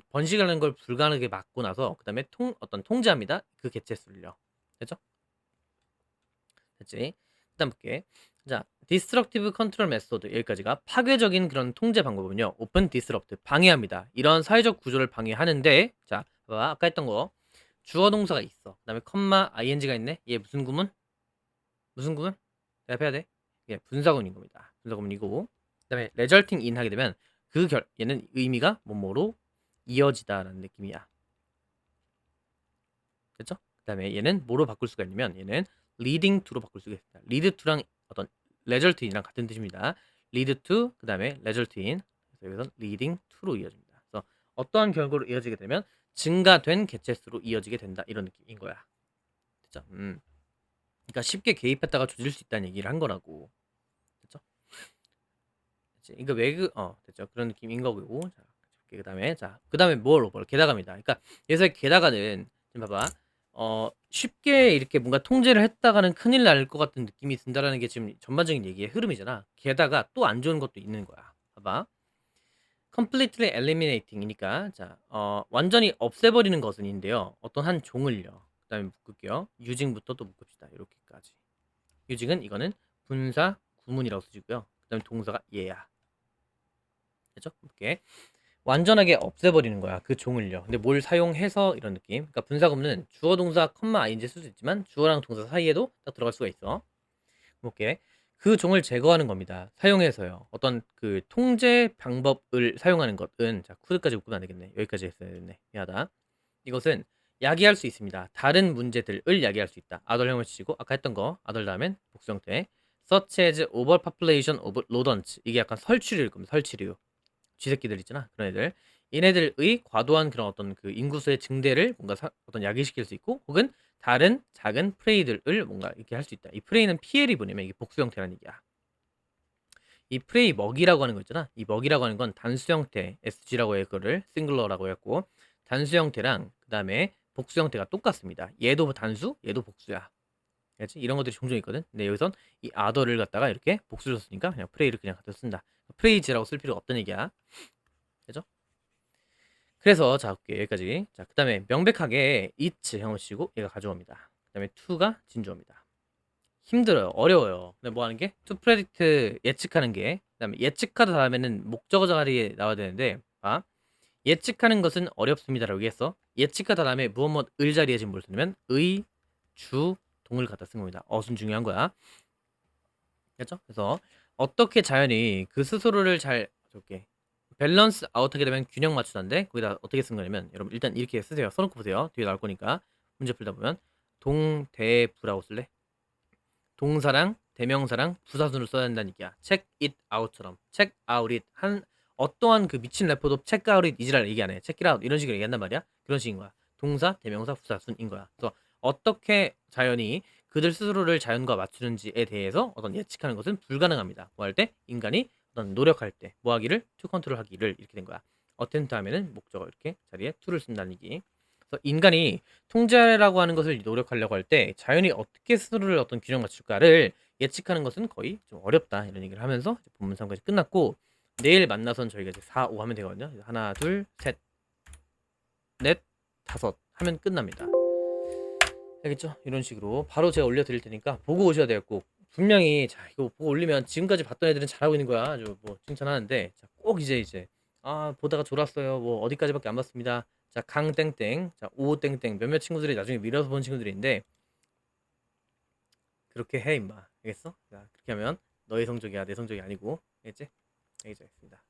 번식하는 걸 불가능하게 막고 나서 그 다음에 어떤 통제합니다. 그 개체 수를요. 됐죠? 됐지? 그다음 볼게. 자, 디스트럭티브 컨트롤 메소드 여기까지가 파괴적인 그런 통제 방법은요. 오픈 디스럽트 방해합니다. 이런 사회적 구조를 방해하는데 자, 봐봐. 아까 했던 거 주어 동사가 있어. 그다음에 컴마 ing가 있네. 얘 무슨 구문? 무슨 구문? 대답해야 돼. 예, 분사구문인 겁니다. 분사구문이고 그다음에 resulting in 하게 되면 얘는 의미가 뭐뭐로 이어지다라는 느낌이야. 그렇죠? 그다음에 얘는 뭐로 바꿀 수가 있냐면 얘는 leading to로 바꿀 수가 있습니다. lead to랑 어떤 result in이랑 같은 뜻입니다. lead to 그다음에 result in. 그래서 여기서 leading to로 이어집니다. 그래서 어떠한 결과로 이어지게 되면 증가된 개체수로 이어지게 된다 이런 느낌인 거야. 그렇죠? 그러니까 쉽게 개입했다가 조질 수 있다는 얘기를 한 거라고. 그렇죠? 그러니까 됐죠? 그런 느낌인 거고. 자, 그다음에 뭘 게다가입니다. 그러니까 여기서 게다가는 지금 봐봐. 쉽게 이렇게 뭔가 통제를 했다가는 큰일 날 것 같은 느낌이 든다라는 게 지금 전반적인 얘기의 흐름이잖아. 게다가 또 안 좋은 것도 있는 거야. 봐봐. completely eliminating이니까 완전히 없애버리는 것은인데요. 어떤 한 종을요. 그다음에 묶을게요. using부터 또 묶읍시다. 이렇게까지. using은 이거는 분사 구문이라고 쓰시고요. 그다음에 동사가 얘야. 됐죠? 이렇게 완전하게 없애버리는 거야. 그 종을요. 근데 뭘 사용해서 이런 느낌. 그러니까 분사구문은 주어 동사 컴마 ing 쓸 수 있지만 주어랑 동사 사이에도 딱 들어갈 수가 있어. 이렇게 그 종을 제거하는 겁니다. 사용해서요. 어떤 그 통제 방법을 사용하는 것은 자 코드까지 묶으면 안 되겠네. 여기까지 했어야 됐네. 미안하다. 이것은 야기할 수 있습니다. 다른 문제들을 야기할 수 있다. 아덜 형을 치고 아까 했던 거 아덜 다음엔 복수 형태. such as overpopulation of rodents 이게 약간 설치류일 겁니다. 설치류. 쥐새끼들 있잖아. 그런 애들. 얘네들의 과도한 그런 어떤 그 인구수의 증대를 뭔가 어떤 야기시킬 수 있고 혹은 다른 작은 프레이들을 뭔가 이렇게 할 수 있다. 이 프레이는 PL이 뭐냐면 이게 복수 형태라는 얘기야. 이 프레이 먹이라고 하는 거 있잖아. 이 먹이라고 하는 건 단수 형태, SG라고 해 그거를 싱글러라고 했고 단수 형태랑 그다음에 복수 형태가 똑같습니다. 얘도 단수, 얘도 복수야. 알지? 이런 것들이 종종 있거든. 근데 여기선 이 아더를 갖다가 이렇게 복수로 쓰니까 그냥 프레이를 그냥 갖다 쓴다. 프레이즈라고 쓸 필요가 없다는 얘기야. 그죠? 그래서 자, 오케이, 여기까지. 자, 그다음에 명백하게 it's 형을 쓰고 얘가 가져옵니다. 그다음에 to가 진주어입니다. 힘들어요. 어려워요. 근데 뭐 하는 게? to predict 예측하는 게. 그다음에 예측하다 다음에는 목적어 자리에 나와야 되는데 예측하는 것은 어렵습니다라고 얘기했어. 예측하다 다음에 무엇 을 자리에 지금 뭘 쓰냐면 의, 주, 동을 갖다 쓴 겁니다. 어순 중요한 거야. 그렇죠? 그래서 어떻게 자연이 그 스스로를 잘 이렇게 밸런스 아웃하게 되면 균형 맞추는데 거기다 어떻게 쓴 거냐면 여러분 일단 이렇게 쓰세요. 써놓고 보세요. 뒤에 나올 거니까 문제 풀다 보면 동대부라고 쓸래? 동사랑 대명사랑 부사순으로 써야 된다는 얘기야. check it out처럼 check out it 한 어떠한 그 미친 래퍼도 check out it 이지랄 얘기 안 해. check it out 이런 식으로 얘기한단 말이야. 그런 식인 거야. 동사, 대명사, 부사순인 거야. 그래서 어떻게 자연이 그들 스스로를 자연과 맞추는지에 대해서 어떤 예측하는 것은 불가능합니다. 뭐 할 때? 인간이 어떤 노력할 때, 뭐 하기를? to control 하기를 이렇게 된 거야. attempt 하면은 목적어 이렇게 자리에 to를 쓴다는 얘기. 그래서 인간이 통제라고 하는 것을 노력하려고 할 때 자연이 어떻게 스스로를 어떤 균형 맞출까를 예측하는 것은 거의 좀 어렵다 이런 얘기를 하면서 본문 3까지 끝났고 내일 만나선 저희가 이제 4, 5 하면 되거든요. 하나, 둘, 셋, 넷, 다섯 하면 끝납니다. 알겠죠? 이런 식으로 바로 제가 올려드릴 테니까 보고 오셔야 돼요. 꼭 분명히 자 이거 보고 올리면 지금까지 봤던 애들은 잘하고 있는 거야. 아주 뭐 칭찬하는데 자, 꼭 이제 보다가 졸았어요. 뭐 어디까지밖에 안 봤습니다. 자 강땡땡, 자 오땡땡 몇몇 친구들이 나중에 밀어서 본 친구들인데 그렇게 해 임마. 알겠어? 자 그렇게 하면 너의 성적이야 내 성적이 아니고 알겠지? 알겠습니다.